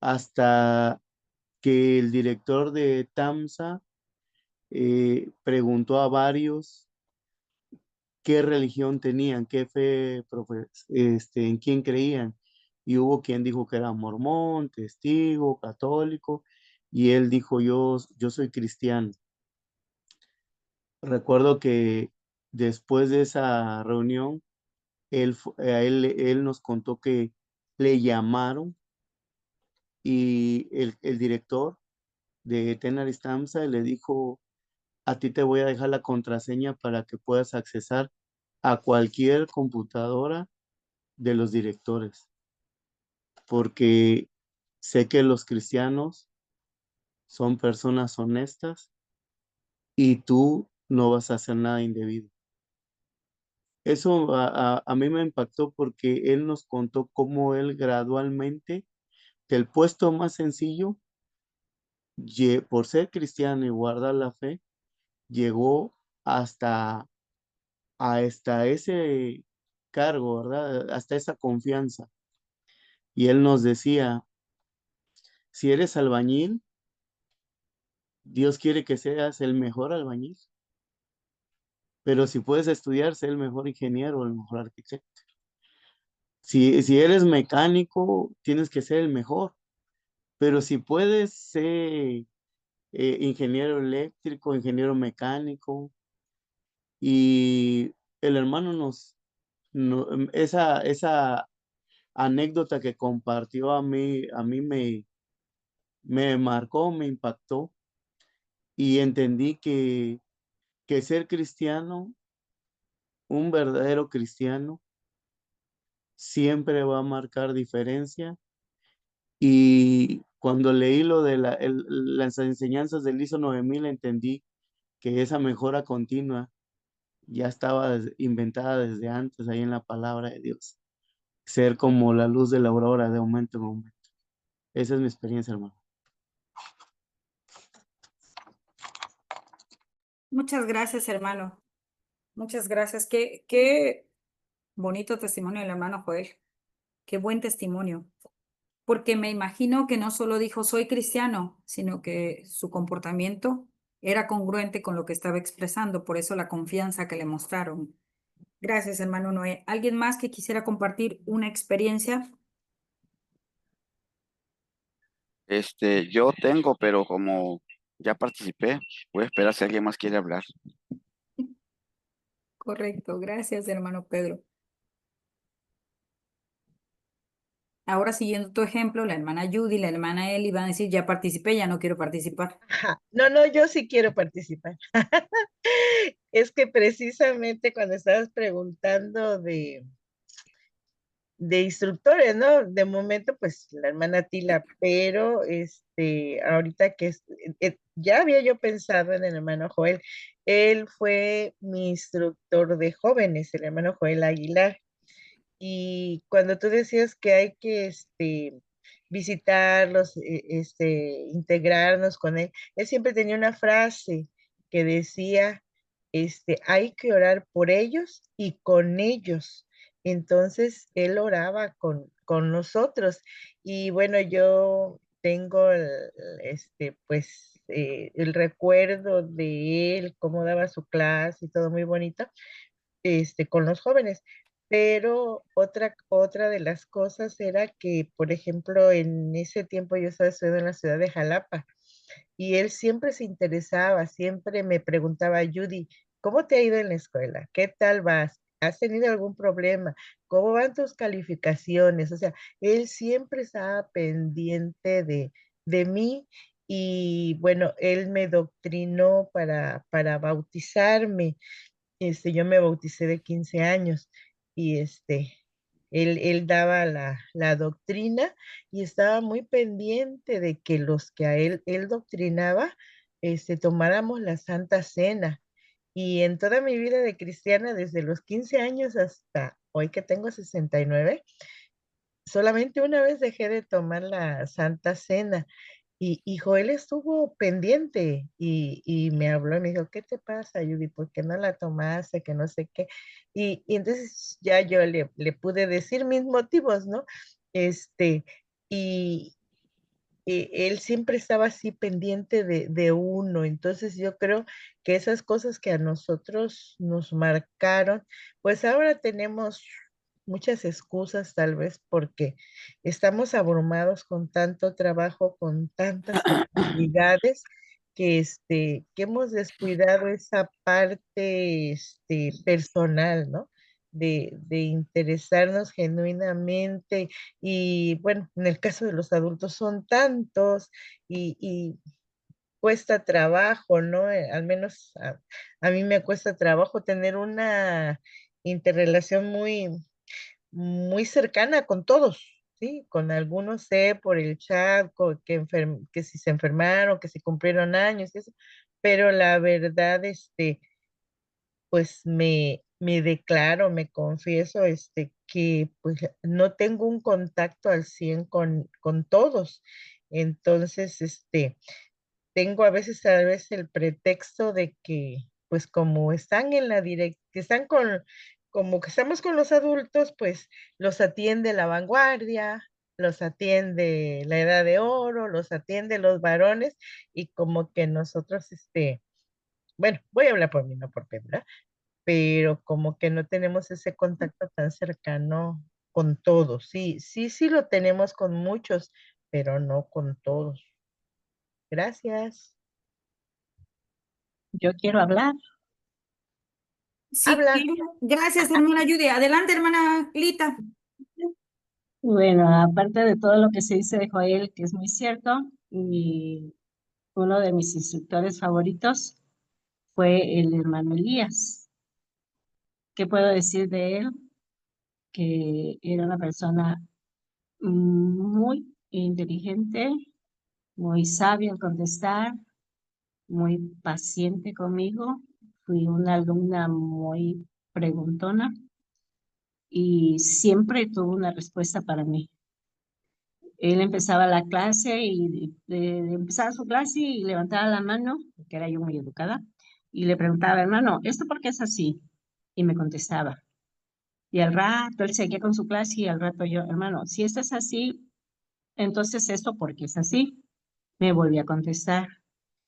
hasta que el director de TAMSA preguntó a varios qué religión tenían, qué fe, en quién creían. Y hubo quien dijo que era mormón, testigo, católico, y él dijo, yo soy cristiano. Recuerdo que después de esa reunión, él nos contó que le llamaron y el director de Tenaris Tamsa le dijo, a ti te voy a dejar la contraseña para que puedas accesar a cualquier computadora de los directores, porque sé que los cristianos son personas honestas y tú no vas a hacer nada indebido. Eso a mí me impactó porque él nos contó cómo él gradualmente, del puesto más sencillo, por ser cristiano y guardar la fe, llegó hasta, hasta ese cargo, ¿verdad? Hasta esa confianza. Y él nos decía, si eres albañil, Dios quiere que seas el mejor albañil, pero si puedes estudiar, sé el mejor ingeniero o el mejor arquitecto. Si eres mecánico, tienes que ser el mejor, pero si puedes ser ingeniero eléctrico, ingeniero mecánico, y el hermano esa anécdota que compartió a mí me marcó, me impactó, y entendí que ser cristiano, un verdadero cristiano, siempre va a marcar diferencia. Y cuando leí lo de las enseñanzas del ISO 9000, entendí que esa mejora continua ya estaba inventada desde antes ahí en la palabra de Dios. Ser como la luz de la aurora de aumento en aumento. Esa es mi experiencia, hermano. Muchas gracias, hermano. Muchas gracias. Qué bonito testimonio del hermano Joel. Qué buen testimonio. Porque me imagino que no solo dijo soy cristiano, sino que su comportamiento era congruente con lo que estaba expresando. Por eso la confianza que le mostraron. Gracias, hermano Noé. ¿Alguien más que quisiera compartir una experiencia? Yo tengo, pero como ya participé, voy a esperar si alguien más quiere hablar. Correcto. Gracias, hermano Pedro. Ahora, siguiendo tu ejemplo, la hermana Judy, la hermana Eli van a decir, ya participé, ya no quiero participar. Ajá. No, no, yo sí quiero participar. Es que precisamente cuando estabas preguntando de instructores, ¿no? De momento, pues la hermana Tila, pero ahorita ya había yo pensado en el hermano Joel. Él fue mi instructor de jóvenes, el hermano Joel Aguilar. Y cuando tú decías que hay que visitarlos, integrarnos con él siempre tenía una frase que decía, hay que orar por ellos y con ellos. Entonces, él oraba con nosotros. Y bueno, yo tengo el recuerdo de él, cómo daba su clase y todo muy bonito, con los jóvenes. Pero otra de las cosas era que, por ejemplo, en ese tiempo yo estaba estudiando en la ciudad de Jalapa y él siempre se interesaba, siempre me preguntaba, Judy, ¿cómo te ha ido en la escuela? ¿Qué tal vas? ¿Has tenido algún problema? ¿Cómo van tus calificaciones? O sea, él siempre estaba pendiente de mí y bueno, él me doctrinó para bautizarme. Yo me bauticé de 15 años y él daba la doctrina y estaba muy pendiente de que los que a él doctrinaba, tomáramos la Santa Cena. Y en toda mi vida de cristiana, desde los 15 años hasta hoy que tengo 69, solamente una vez dejé de tomar la Santa Cena. Y Joel estuvo pendiente y me habló y me dijo, ¿qué te pasa, Judy? ¿Por qué no la tomaste? Que no sé qué. Y entonces ya yo le pude decir mis motivos, ¿no? Este, y, él siempre estaba así pendiente de uno. Entonces yo creo que esas cosas que a nosotros nos marcaron, pues ahora tenemos muchas excusas tal vez porque estamos abrumados con tanto trabajo, con tantas actividades que hemos descuidado esa parte personal, ¿no? De interesarnos genuinamente y bueno, en el caso de los adultos son tantos y cuesta trabajo, ¿no? Al menos a mí me cuesta trabajo tener una interrelación muy cercana con todos, ¿sí? Con algunos sé por el chat que si se enfermaron, que si cumplieron años, y eso, pero la verdad, pues me declaro, me confieso, que pues no tengo un contacto al 100 con todos. Entonces, tengo a veces tal vez el pretexto de que, pues como están en la que están como que estamos con los adultos, pues los atiende la vanguardia, los atiende la edad de oro, los atiende los varones y como que nosotros, bueno, voy a hablar por mí, no por Pedro, pero como que no tenemos ese contacto tan cercano con todos. Sí, sí, sí lo tenemos con muchos, pero no con todos. Gracias. Yo quiero hablar. Sí, Habla. claro. Gracias, hermana Judy. Adelante, hermana Lita. Bueno, aparte de todo lo que se dice de Joel, que es muy cierto, y uno de mis instructores favoritos fue el hermano Elías. ¿Qué puedo decir de él? Que era una persona muy inteligente, muy sabia al contestar, muy paciente conmigo. Fui una alumna muy preguntona y siempre tuvo una respuesta para mí. Él empezaba la clase y empezaba su clase y levantaba la mano, porque era yo muy educada, y le preguntaba, hermano, ¿esto por qué es así? Y me contestaba. Y al rato él seguía con su clase y al rato yo, hermano, si esto es así, entonces esto por qué es así. Me volví a contestar.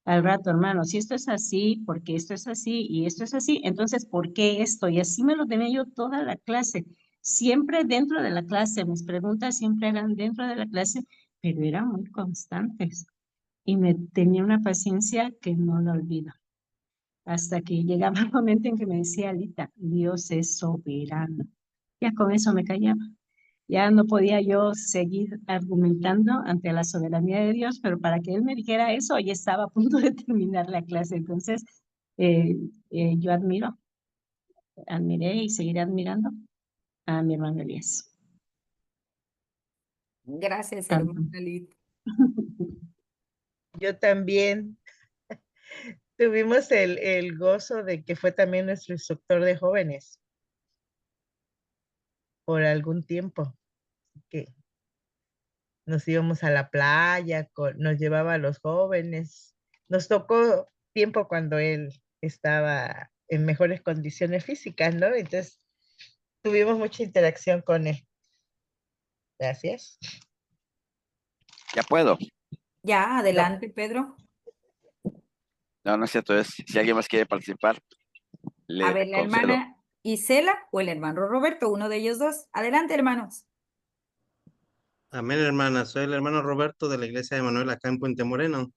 Al rato, hermano, si esto es así, porque esto es así y esto es así, entonces, ¿por qué esto? Y así me lo tenía yo toda la clase, siempre dentro de la clase, mis preguntas siempre eran dentro de la clase, pero eran muy constantes y me tenía una paciencia que no la olvido. Hasta que llegaba el momento en que me decía, Alita, Dios es soberano. Ya con eso me callaba. Ya no podía yo seguir argumentando ante la soberanía de Dios, pero para que Él me dijera eso, ya estaba a punto de terminar la clase. Entonces, eh, yo admiré y seguiré admirando a mi hermano Elías. Gracias, Tanto. hermana Lita. Yo también tuvimos el gozo de que fue también nuestro instructor de jóvenes por algún tiempo, que nos íbamos a la playa, nos llevaba a los jóvenes. Nos tocó tiempo cuando él estaba en mejores condiciones físicas, ¿no? Entonces tuvimos mucha interacción con él. Gracias. Ya puedo. Ya, No, adelante, Pedro. No, no es cierto. Si alguien más quiere participar, A le ver, la concedo. hermana Isela o el hermano Roberto, uno de ellos dos. Adelante, hermanos. Amén, hermana. Soy el hermano Roberto de la iglesia de Manuel acá en Puente Moreno.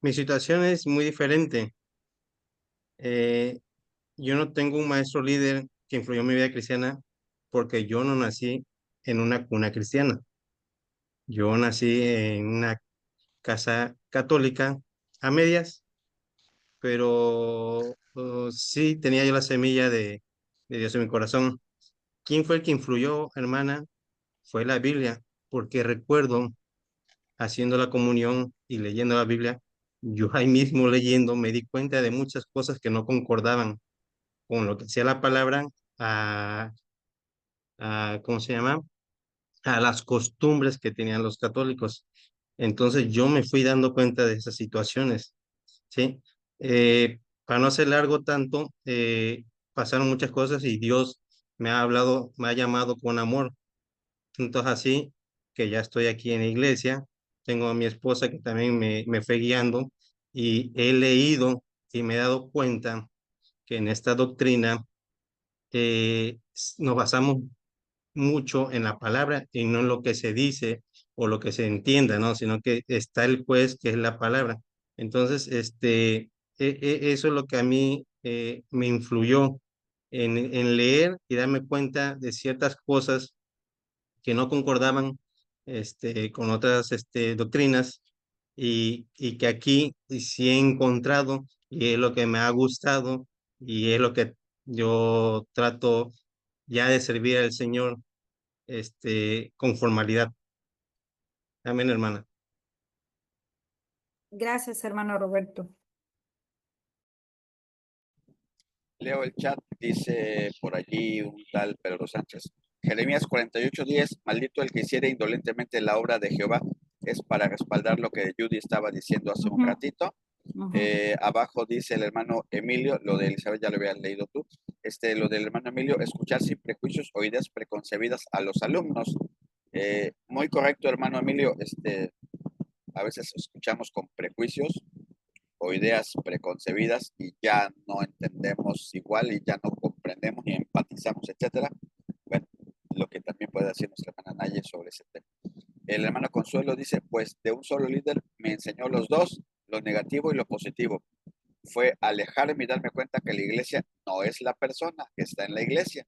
Mi situación es muy diferente. Eh, yo no tengo un maestro líder que influyó en mi vida cristiana porque yo no nací en una cuna cristiana. Yo nací en una casa católica a medias, pero sí tenía yo la semilla de Dios en mi corazón. ¿Quién fue el que influyó, hermana? Fue la Biblia, porque recuerdo haciendo la comunión y leyendo la Biblia, yo ahí mismo leyendo me di cuenta de muchas cosas que no concordaban con lo que decía la palabra, a, ¿cómo se llama? A las costumbres que tenían los católicos. Entonces yo me fui dando cuenta de esas situaciones, ¿sí? Para no hacer largo tanto, pasaron muchas cosas y Dios me ha hablado, me ha llamado con amor. Entonces así que ya estoy aquí en la iglesia, tengo a mi esposa que también me fue guiando y he leído y me he dado cuenta que en esta doctrina nos basamos mucho en la palabra y no en lo que se dice o lo que se entienda, ¿no? Sino que está el juez, que es la palabra. Entonces, eso es lo que a mí me influyó en leer y darme cuenta de ciertas cosas que no concordaban con otras doctrinas y que aquí sí he encontrado y es lo que me ha gustado y es lo que yo trato ya de servir al Señor con formalidad. Amén, hermana. Gracias, hermano Roberto. Leo el chat, dice por allí un tal Pedro Sánchez. Jeremías 48:10, maldito el que hiciere indolentemente la obra de Jehová, es para respaldar lo que Judy estaba diciendo hace un ratito. Abajo dice el hermano Emilio, lo de Elizabeth ya lo habías leído tú, lo del hermano Emilio, escuchar sin prejuicios o ideas preconcebidas a los alumnos. Muy correcto, hermano Emilio, a veces escuchamos con prejuicios o ideas preconcebidas y ya no entendemos igual y ya no comprendemos ni empatizamos, etcétera. Bueno, lo que también puede decir nuestra hermana Naye sobre ese tema. El hermano Consuelo dice, pues de un solo líder me enseñó los dos, lo negativo y lo positivo. Fue alejarme y darme cuenta que la iglesia no es la persona que está en la iglesia.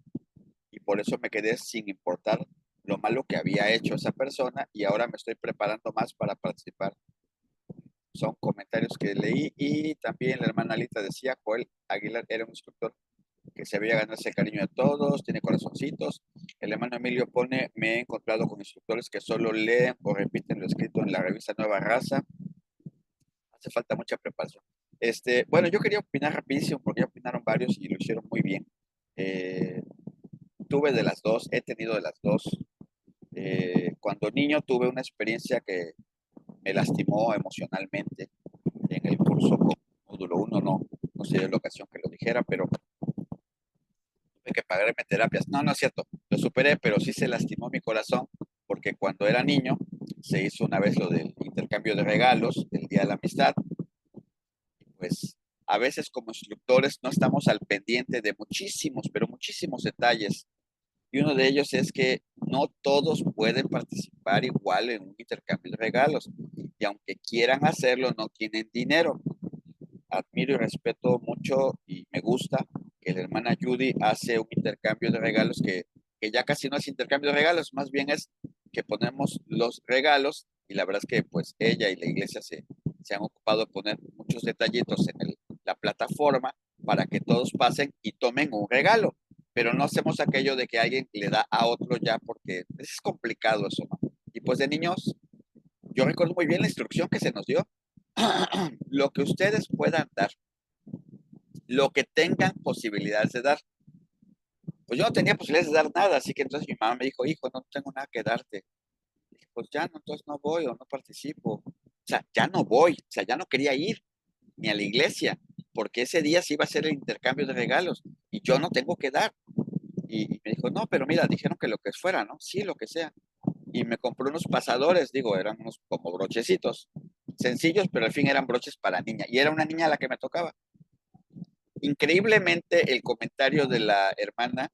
Y por eso me quedé sin importar lo malo que había hecho esa persona y ahora me estoy preparando más para participar. Son comentarios que leí y también la hermana Alita decía, Joel Aguilar era un instructor que se había ganado el cariño de todos, tiene corazoncitos. El hermano Emilio pone, me he encontrado con instructores que solo leen o repiten lo escrito en la revista Nueva Raza. Hace falta mucha preparación. Bueno, yo quería opinar rapidísimo porque ya opinaron varios y lo hicieron muy bien. Tuve de las dos, he tenido de las dos. Cuando niño tuve una experiencia que me lastimó emocionalmente en el curso con módulo 1, no sé la ocasión que lo dijera, pero tuve que pagarme terapias. No, no es cierto, lo superé, pero sí se lastimó mi corazón porque cuando era niño se hizo una vez lo del intercambio de regalos, el Día de la Amistad, y pues a veces como instructores no estamos al pendiente de muchísimos, pero muchísimos detalles. Y uno de ellos es que no todos pueden participar igual en un intercambio de regalos. Y aunque quieran hacerlo, no tienen dinero. Admiro y respeto mucho y me gusta que la hermana Judy hace un intercambio de regalos que ya casi no es intercambio de regalos, más bien es que ponemos los regalos y la verdad es que pues ella y la iglesia se han ocupado de poner muchos detallitos en la plataforma para que todos pasen y tomen un regalo, pero no hacemos aquello de que alguien le da a otro ya porque es complicado eso, ¿no? Y pues de niños, yo recuerdo muy bien la instrucción que se nos dio. Lo que ustedes puedan dar, lo que tengan posibilidades de dar. Pues yo no tenía posibilidades de dar nada, así que entonces mi mamá me dijo, hijo, no tengo nada que darte. Dije, pues ya no, entonces no voy o no participo. O sea, ya no voy, o sea, ya no quería ir ni a la iglesia, porque ese día sí iba a ser el intercambio de regalos y yo no tengo que dar. Y me dijo, no, pero mira, dijeron que lo que fuera, ¿no? Sí, lo que sea. Y me compró unos pasadores, digo, eran unos como brochecitos, sencillos, pero al fin eran broches para niña. Y era una niña a la que me tocaba. Increíblemente, el comentario de la hermana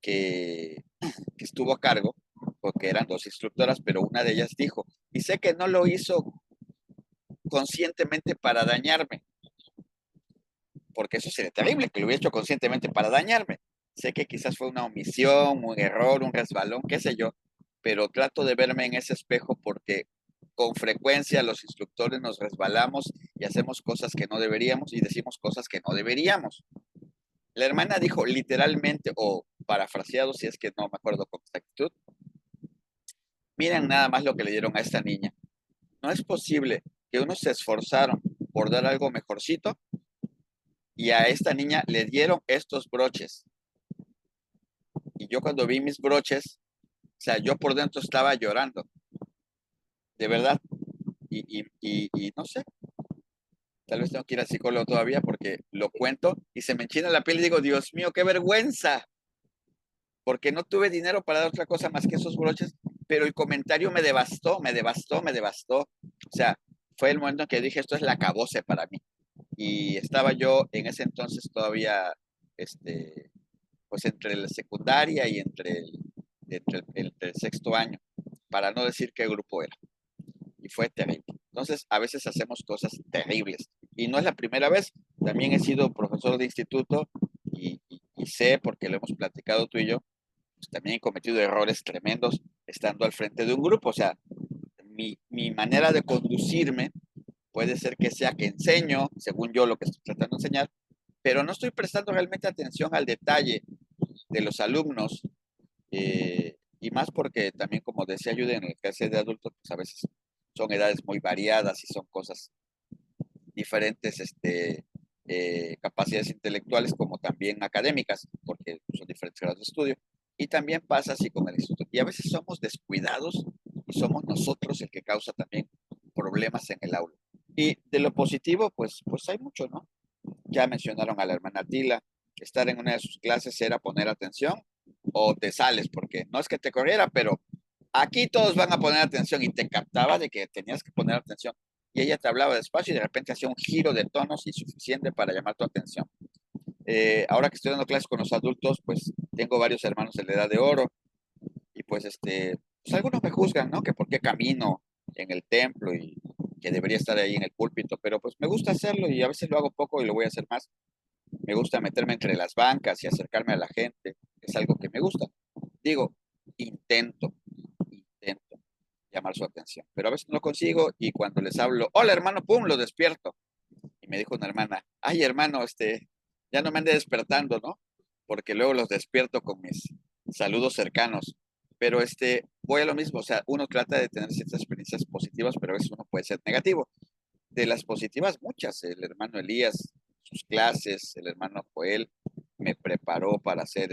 que estuvo a cargo, porque eran dos instructoras, pero una de ellas dijo, y sé que no lo hizo conscientemente para dañarme, porque eso sería terrible, que lo hubiera hecho conscientemente para dañarme. Sé que quizás fue una omisión, un error, un resbalón, qué sé yo, pero trato de verme en ese espejo porque con frecuencia los instructores nos resbalamos y hacemos cosas que no deberíamos y decimos cosas que no deberíamos. La hermana dijo literalmente, o parafraseado, si es que no me acuerdo con exactitud, miren nada más lo que le dieron a esta niña. No es posible que unos se esforzaron por dar algo mejorcito y a esta niña le dieron estos broches. Y yo cuando vi mis broches, o sea, yo por dentro estaba llorando, de verdad. Y no sé, tal vez tengo que ir al psicólogo todavía porque lo cuento y se me enchina la piel y digo, Dios mío, qué vergüenza, porque no tuve dinero para dar otra cosa más que esos broches, pero el comentario me devastó, me devastó, me devastó. O sea, fue el momento en que dije, esto es la acabose para mí. Y estaba yo en ese entonces todavía, pues entre la secundaria y entre el sexto año, para no decir qué grupo era. Y fue terrible. Entonces, a veces hacemos cosas terribles. Y no es la primera vez. También he sido profesor de instituto y sé, porque lo hemos platicado tú y yo, pues también he cometido errores tremendos estando al frente de un grupo. O sea, mi manera de conducirme puede ser que sea que enseño, según yo lo que estoy tratando de enseñar, pero no estoy prestando realmente atención al detalle de los alumnos, y más porque también, como decía Ayuda, en el caso de adultos, pues a veces son edades muy variadas y son cosas diferentes, capacidades intelectuales como también académicas, porque son diferentes grados de estudio. Y también pasa así con el instituto. Y a veces somos descuidados y somos nosotros el que causa también problemas en el aula. Y de lo positivo, pues hay mucho, ¿no? Ya mencionaron a la hermana Tila, que estar en una de sus clases era poner atención o te sales, porque no es que te corriera, pero aquí todos van a poner atención y te captaba de que tenías que poner atención. Y ella te hablaba despacio y de repente hacía un giro de tonos insuficiente para llamar tu atención. Ahora que estoy dando clases con los adultos, pues tengo varios hermanos de la edad de oro y pues pues algunos me juzgan, ¿no? Que por qué camino en el templo y que debería estar ahí en el púlpito, pero pues me gusta hacerlo y a veces lo hago poco y lo voy a hacer más. Me gusta meterme entre las bancas y acercarme a la gente, es algo que me gusta. Digo, intento llamar su atención, pero a veces no lo consigo y cuando les hablo, hola hermano, pum, lo despierto. Y me dijo una hermana, ay hermano, ya no me ande despertando, ¿no? Porque luego los despierto con mis saludos cercanos. Pero voy a lo mismo, o sea, uno trata de tener ciertas experiencias positivas, pero a veces uno puede ser negativo. De las positivas, muchas. El hermano Elías, sus clases, el hermano Joel me preparó para ser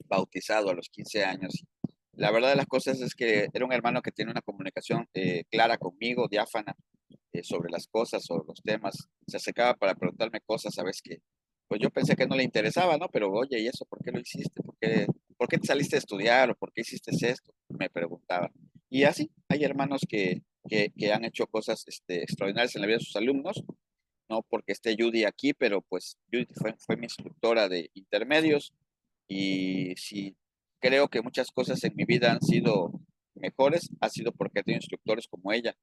bautizado a los 15 años. La verdad de las cosas es que era un hermano que tiene una comunicación clara conmigo, diáfana, sobre las cosas, sobre los temas. Se acercaba para preguntarme cosas, sabes que, pues yo pensé que no le interesaba, ¿no? Pero oye, ¿y eso por qué lo hiciste? ¿Por qué te saliste a estudiar o por qué hiciste esto? Me preguntaba. Y así, hay hermanos que han hecho cosas extraordinarias en la vida de sus alumnos, no porque esté Judy aquí, pero pues Judy fue mi instructora de intermedios y si creo que muchas cosas en mi vida han sido mejores, ha sido porque he tenido instructores como ella,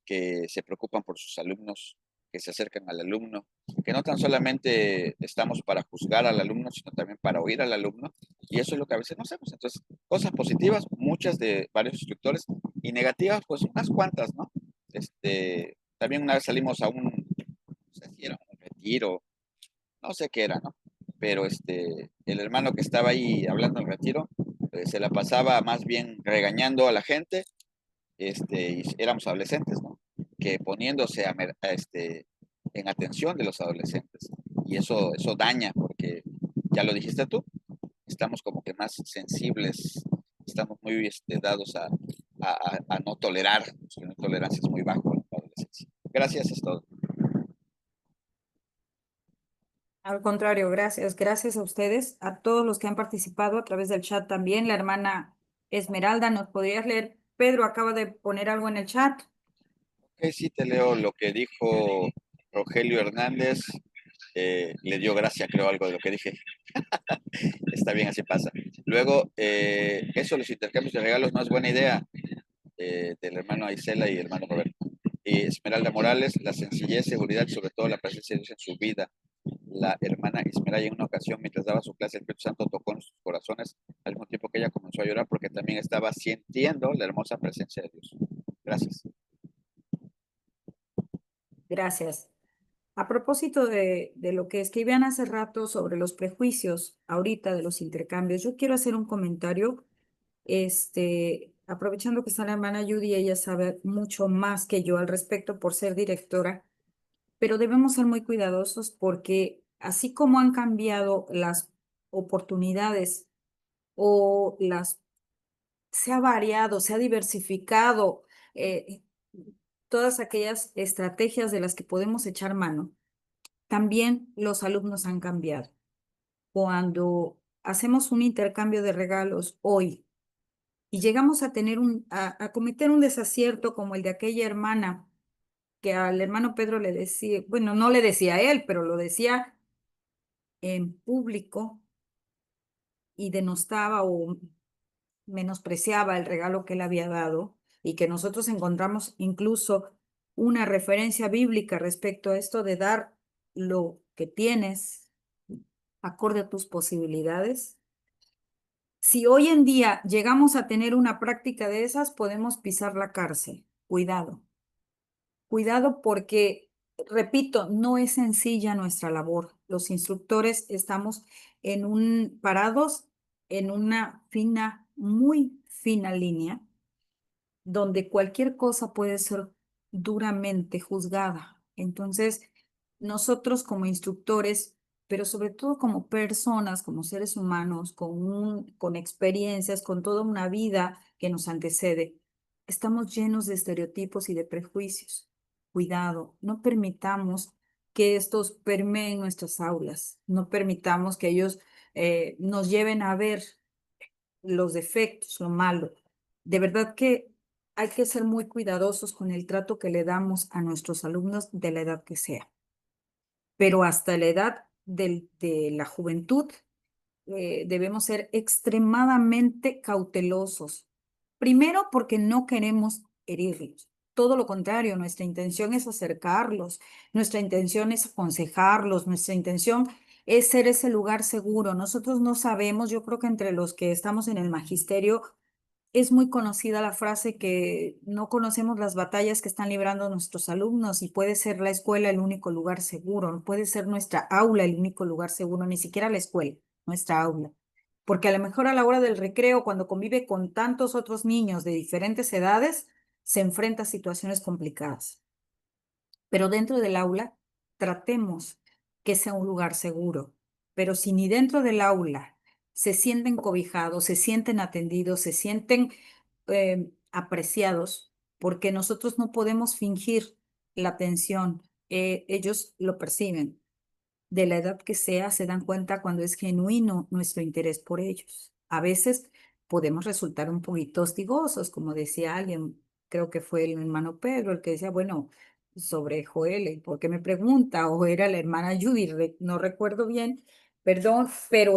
que se preocupan por sus alumnos, que se acercan al alumno, que no tan solamente estamos para juzgar al alumno, sino también para oír al alumno, y eso es lo que a veces no hacemos. Entonces, cosas positivas, muchas de varios instructores, y negativas, pues unas cuantas, ¿no? También una vez salimos a no sé si era un retiro, no sé qué era, ¿no? Pero el hermano que estaba ahí hablando en el retiro, se la pasaba más bien regañando a la gente, y éramos adolescentes, ¿no? Que poniéndose en atención de los adolescentes. Y eso daña, porque ya lo dijiste tú, estamos como que más sensibles, estamos muy dados a no tolerar, la tolerancia es muy bajo en la adolescencia. Gracias, es todo. Al contrario, gracias. Gracias a ustedes, a todos los que han participado a través del chat también. La hermana Esmeralda, ¿nos podrías leer? Pedro acaba de poner algo en el chat. Ok, sí te leo lo que dijo Rogelio Hernández. le dio gracia, creo, algo de lo que dije. Está bien, así pasa. Luego, eso, los intercambios de regalos, no es buena idea, del hermano Aisela y el hermano Roberto. Y Esmeralda Morales, la sencillez, seguridad y sobre todo la presencia de Dios en su vida. La hermana Esmeralda en una ocasión, mientras daba su clase, el Espíritu Santo tocó en sus corazones, al mismo tiempo que ella comenzó a llorar porque también estaba sintiendo la hermosa presencia de Dios. Gracias. Gracias. A propósito de lo que escribían hace rato sobre los prejuicios, ahorita de los intercambios, yo quiero hacer un comentario, aprovechando que está la hermana Judy, ella sabe mucho más que yo al respecto por ser directora, pero debemos ser muy cuidadosos porque así como han cambiado las oportunidades o se ha variado, se ha diversificado, eh, todas aquellas estrategias de las que podemos echar mano, también los alumnos han cambiado. Cuando hacemos un intercambio de regalos hoy y llegamos a tener a cometer un desacierto como el de aquella hermana que al hermano Pedro le decía, bueno, no le decía a él, pero lo decía en público y denostaba o menospreciaba el regalo que él había dado y que nosotros encontramos incluso una referencia bíblica respecto a esto de dar lo que tienes acorde a tus posibilidades. Si hoy en día llegamos a tener una práctica de esas, podemos pisar la cárcel. Cuidado. Cuidado porque, repito, no es sencilla nuestra labor. Los instructores estamos parados en una muy fina línea, donde cualquier cosa puede ser duramente juzgada. Entonces, nosotros como instructores, pero sobre todo como personas, como seres humanos, con experiencias, con toda una vida que nos antecede, estamos llenos de estereotipos y de prejuicios. Cuidado, no permitamos que estos permeen nuestras aulas, no permitamos que ellos nos lleven a ver los defectos, lo malo. De verdad que hay que ser muy cuidadosos con el trato que le damos a nuestros alumnos de la edad que sea. Pero hasta la edad de la juventud debemos ser extremadamente cautelosos. Primero, porque no queremos herirlos. Todo lo contrario, nuestra intención es acercarlos, nuestra intención es aconsejarlos, nuestra intención es ser ese lugar seguro. Nosotros no sabemos, yo creo que entre los que estamos en el magisterio es muy conocida la frase que no conocemos las batallas que están librando nuestros alumnos y puede ser la escuela el único lugar seguro, no puede ser nuestra aula el único lugar seguro, ni siquiera la escuela, nuestra aula. Porque a lo mejor a la hora del recreo, cuando convive con tantos otros niños de diferentes edades, se enfrenta a situaciones complicadas. Pero dentro del aula, tratemos que sea un lugar seguro. Pero si ni dentro del aula se sienten cobijados, se sienten atendidos, se sienten apreciados, porque nosotros no podemos fingir la atención, ellos lo perciben. De la edad que sea, se dan cuenta cuando es genuino nuestro interés por ellos. A veces podemos resultar un poquito hostigosos, como decía alguien, creo que fue el hermano Pedro, el que decía, bueno, sobre Joel, ¿por qué me pregunta? O era la hermana Judy, no recuerdo bien, perdón, pero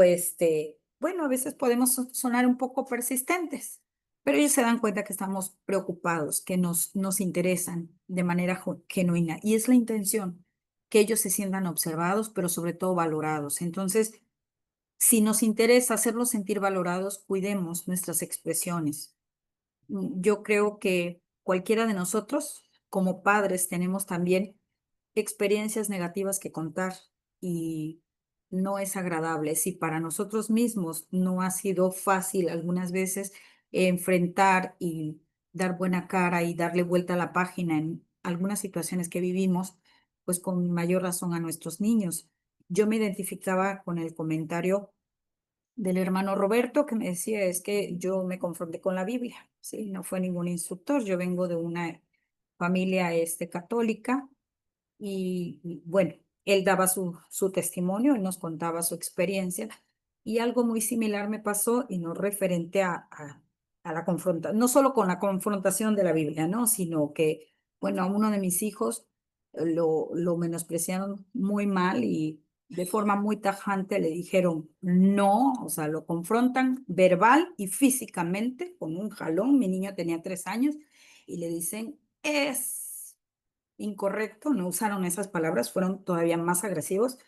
bueno, a veces podemos sonar un poco persistentes, pero ellos se dan cuenta que estamos preocupados, que nos interesan de manera genuina, y es la intención que ellos se sientan observados, pero sobre todo valorados. Entonces, si nos interesa hacerlos sentir valorados, cuidemos nuestras expresiones. Yo creo que cualquiera de nosotros, como padres, tenemos también experiencias negativas que contar y no es agradable. Si para nosotros mismos no ha sido fácil algunas veces enfrentar y dar buena cara y darle vuelta a la página en algunas situaciones que vivimos, pues con mayor razón a nuestros niños. Yo me identificaba con el comentario del hermano Roberto que me decía, es que yo me confronté con la Biblia, ¿sí? No fue ningún instructor, yo vengo de una familia católica y bueno, él daba su testimonio, él nos contaba su experiencia y algo muy similar me pasó y no referente a la confrontación, no solo con la confrontación de la Biblia, ¿no? Sino que, bueno, a uno de mis hijos lo menospreciaron muy mal y de forma muy tajante le dijeron no, o sea, lo confrontan verbal y físicamente con un jalón. Mi niño tenía 3 años y le dicen, es incorrecto, no usaron esas palabras, fueron todavía más agresivos.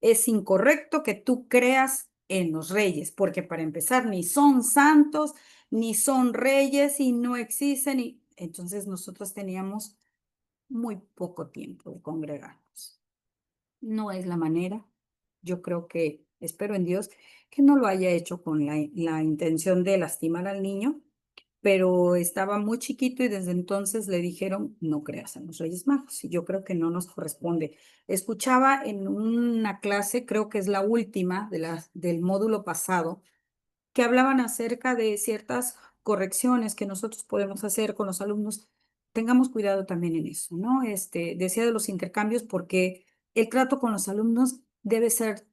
Es incorrecto que tú creas en los reyes, porque para empezar, ni son santos, ni son reyes y no existen. Y entonces nosotros teníamos muy poco tiempo de congregarnos. No es la manera. Yo creo que, espero en Dios, que no lo haya hecho con la intención de lastimar al niño, pero estaba muy chiquito y desde entonces le dijeron, no creas en los Reyes Magos, y yo creo que no nos corresponde. Escuchaba en una clase, creo que es la última del módulo pasado, que hablaban acerca de ciertas correcciones que nosotros podemos hacer con los alumnos. Tengamos cuidado también en eso, ¿no? Decía de los intercambios porque el trato con los alumnos debe ser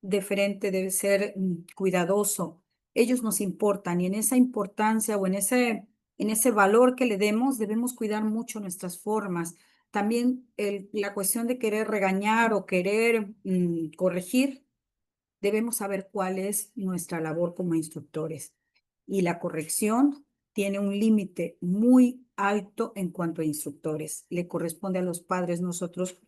diferente, debe ser cuidadoso. Ellos nos importan y en esa importancia o en ese valor que le demos, debemos cuidar mucho nuestras formas. También la cuestión de querer regañar o querer corregir, debemos saber cuál es nuestra labor como instructores. Y la corrección tiene un límite muy alto en cuanto a instructores. Le corresponde a los padres. Nosotros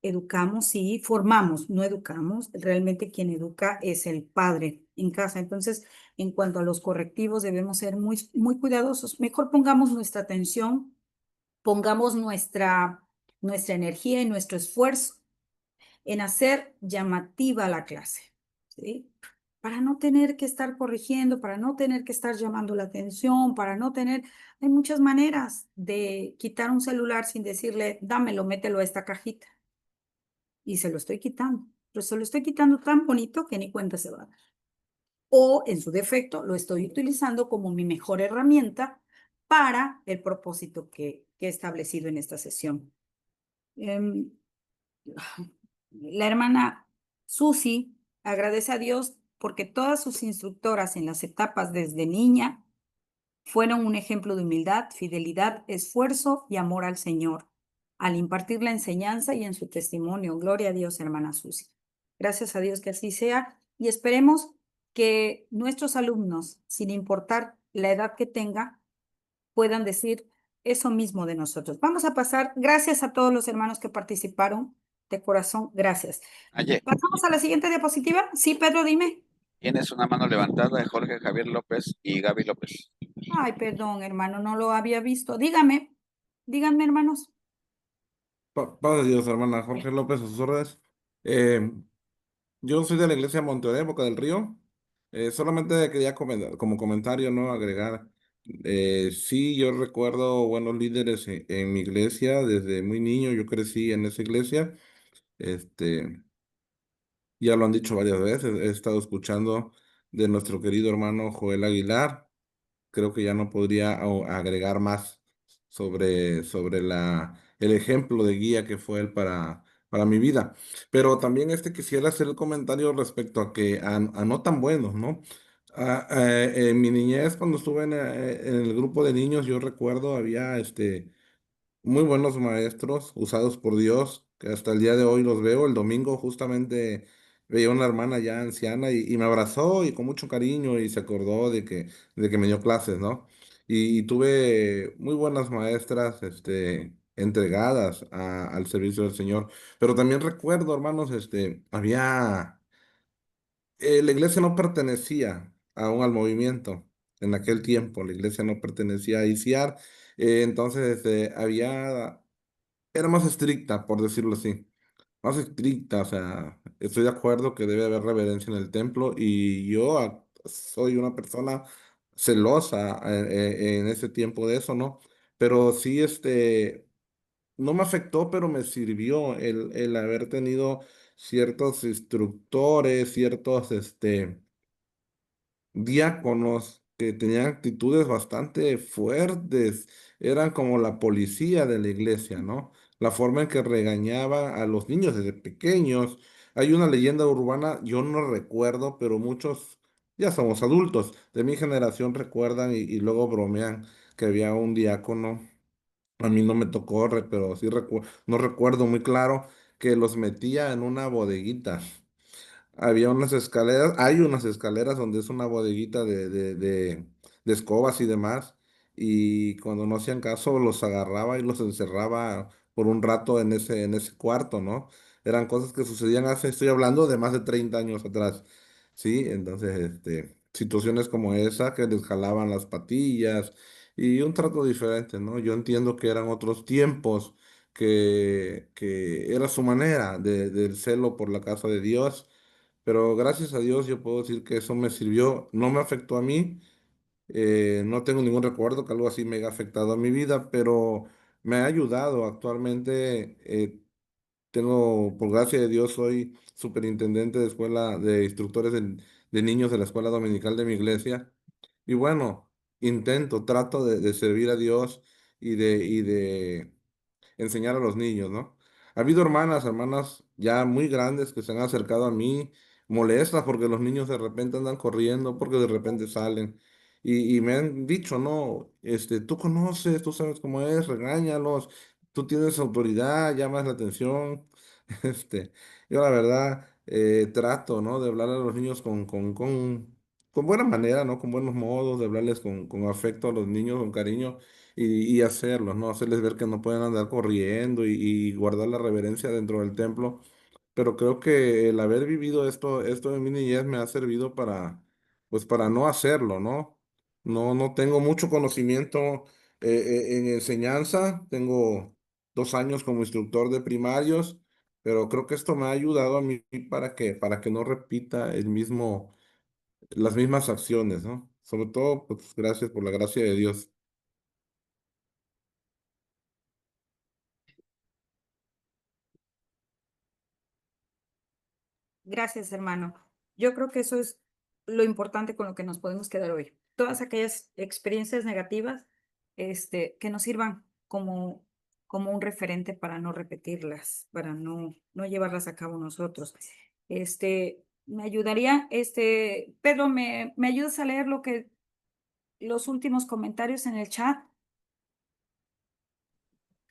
educamos y formamos, no educamos. Realmente quien educa es el padre en casa. Entonces, en cuanto a los correctivos, debemos ser muy, muy cuidadosos. Mejor pongamos nuestra atención, pongamos nuestra energía y nuestro esfuerzo en hacer llamativa la clase, ¿sí? Para no tener que estar corrigiendo, para no tener que estar llamando la atención, para no tener... Hay muchas maneras de quitar un celular sin decirle, dámelo, mételo a esta cajita. Y se lo estoy quitando, pero se lo estoy quitando tan bonito que ni cuenta se va a dar. O, en su defecto, lo estoy utilizando como mi mejor herramienta para el propósito que he establecido en esta sesión. La hermana Susi agradece a Dios porque todas sus instructoras en las etapas desde niña fueron un ejemplo de humildad, fidelidad, esfuerzo y amor al Señor al impartir la enseñanza y en su testimonio. Gloria a Dios, hermana Susi. Gracias a Dios que así sea y esperemos que nuestros alumnos, sin importar la edad que tenga, puedan decir eso mismo de nosotros. Vamos a pasar, gracias a todos los hermanos que participaron, de corazón, gracias. Ayer, Pasamos a la siguiente diapositiva. Sí, Pedro, dime. tienes una mano levantada de Jorge Javier López y Gaby López. Ay, perdón, hermano, no lo había visto. Díganme, hermanos. Paz de Dios, hermana Jorge López, a sus órdenes. Eh, yo soy de la iglesia Monterrey, Boca del Río. Solamente quería comentar, como comentario, ¿no? Agregar. Sí, yo recuerdo buenos líderes en mi iglesia desde muy niño. Yo crecí en esa iglesia. Este, ya lo han dicho varias veces. He estado escuchando de nuestro querido hermano Joel Aguilar. Creo que ya no podría agregar más sobre el ejemplo de guía que fue él para mi vida. Pero también quisiera hacer el comentario respecto a que a no tan buenos, ¿no? En mi niñez, cuando estuve en el grupo de niños, yo recuerdo había muy buenos maestros usados por Dios, que hasta el día de hoy los veo. El domingo justamente veía una hermana ya anciana y me abrazó y con mucho cariño y se acordó de que me dio clases, ¿no? Y tuve muy buenas maestras, entregadas al servicio del Señor. Pero también recuerdo, hermanos, la iglesia no pertenecía aún al movimiento. En aquel tiempo, la iglesia no pertenecía a ICIAR. Entonces, era más estricta, por decirlo así. Más estricta, o sea, estoy de acuerdo que debe haber reverencia en el templo y yo soy una persona celosa en ese tiempo de eso, ¿no? Pero sí, no me afectó, pero me sirvió el haber tenido ciertos instructores, ciertos, diáconos que tenían actitudes bastante fuertes, eran como la policía de la iglesia, ¿no? La forma en que regañaba a los niños desde pequeños. Hay una leyenda urbana, yo no recuerdo, pero muchos, ya somos adultos, de mi generación recuerdan y luego bromean que había un diácono. A mí no me tocó, pero sí no recuerdo muy claro, que los metía en una bodeguita. Había unas escaleras, hay unas escaleras donde es una bodeguita de escobas y demás, y cuando no hacían caso los agarraba y los encerraba por un rato en ese cuarto, ¿no? Eran cosas que sucedían hace, estoy hablando de más de 30 años atrás, ¿sí? Entonces, situaciones como esa que les jalaban las patillas y un trato diferente, ¿no? Yo entiendo que eran otros tiempos, que era su manera del celo por la casa de Dios, pero gracias a Dios yo puedo decir que eso me sirvió, no me afectó a mí, no tengo ningún recuerdo que algo así me haya afectado a mi vida, pero me ha ayudado actualmente. Tengo, por gracia de Dios, soy superintendente de escuela de instructores de niños de la escuela dominical de mi iglesia. Y bueno, trato de servir a Dios y de enseñar a los niños, ¿no? Ha habido hermanas ya muy grandes que se han acercado a mí, molestas porque los niños de repente andan corriendo, porque de repente salen. Y me han dicho, no, tú conoces, tú sabes cómo es, regáñalos, tú tienes autoridad, llamas la atención. Este, yo la verdad trato, ¿no? De hablar a los niños con buena manera, ¿no? Con buenos modos, de hablarles con afecto a los niños, con cariño y hacerlos, ¿no? Hacerles ver que no pueden andar corriendo y guardar la reverencia dentro del templo. Pero creo que el haber vivido esto en mi niñez me ha servido pues para no hacerlo, ¿no? No tengo mucho conocimiento en enseñanza. Tengo 2 años como instructor de primarios, pero creo que esto me ha ayudado a mí para que no repita las mismas acciones, ¿no? Sobre todo, pues gracias por la gracia de Dios. Gracias, hermano. Yo creo que eso es lo importante con lo que nos podemos quedar hoy. Todas aquellas experiencias negativas, que nos sirvan como un referente para no repetirlas, para no llevarlas a cabo nosotros. Me ayudaría, Pedro, ¿me ayudas a leer los últimos comentarios en el chat?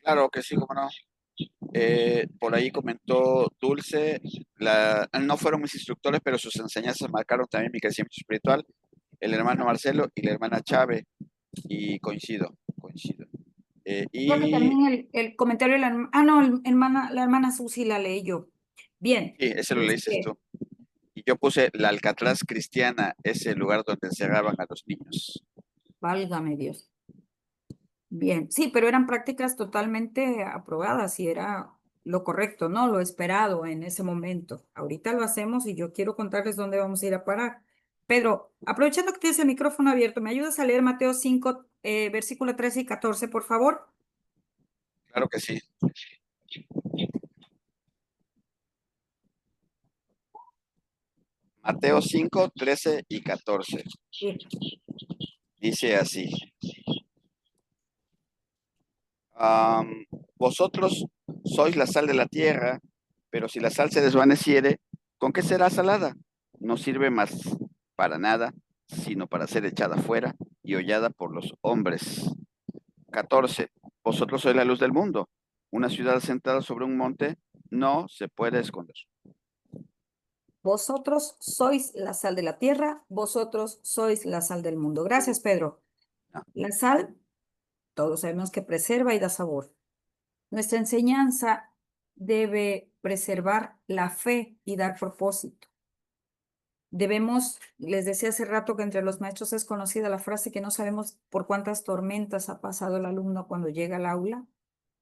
Claro que sí, cómo no. Por ahí comentó Dulce, no fueron mis instructores, pero sus enseñanzas marcaron también mi crecimiento espiritual. El hermano Marcelo y la hermana Chávez, y coincido. Creo que Y también el comentario de no, la hermana Susi la leí yo. Bien. sí, ese lo leíste tú. Y yo puse la Alcatraz cristiana, ese lugar donde encerraban a los niños. Válgame Dios. Bien, sí, pero eran prácticas totalmente aprobadas y era lo correcto, ¿no? Lo esperado en ese momento. Ahorita lo hacemos y yo quiero contarles dónde vamos a ir a parar. Pedro, aprovechando que tienes el micrófono abierto, ¿me ayudas a leer Mateo 5, versículo 13 y 14, por favor? Claro que sí. Mateo 5, 13 y 14. Sí. Dice así. Vosotros sois la sal de la tierra, pero si la sal se desvaneciere, ¿con qué será salada? No sirve más para nada, sino para ser echada fuera y hollada por los hombres. 14. Vosotros sois la luz del mundo. Una ciudad asentada sobre un monte no se puede esconder. Vosotros sois la sal de la tierra, vosotros sois la sal del mundo. Gracias, Pedro. La sal, todos sabemos que preserva y da sabor. Nuestra enseñanza debe preservar la fe y dar propósito. Les decía hace rato que entre los maestros es conocida la frase que no sabemos por cuántas tormentas ha pasado el alumno cuando llega al aula.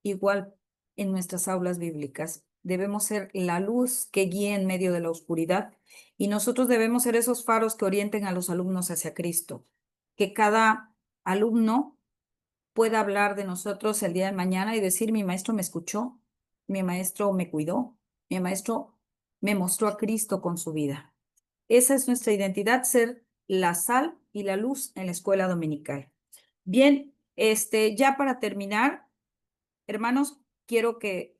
Igual en nuestras aulas bíblicas. Debemos ser la luz que guíe en medio de la oscuridad y nosotros debemos ser esos faros que orienten a los alumnos hacia Cristo. Que cada alumno pueda hablar de nosotros el día de mañana y decir, mi maestro me escuchó, mi maestro me cuidó, mi maestro me mostró a Cristo con su vida. Esa es nuestra identidad, ser la sal y la luz en la escuela dominical. Bien, ya para terminar, hermanos, quiero que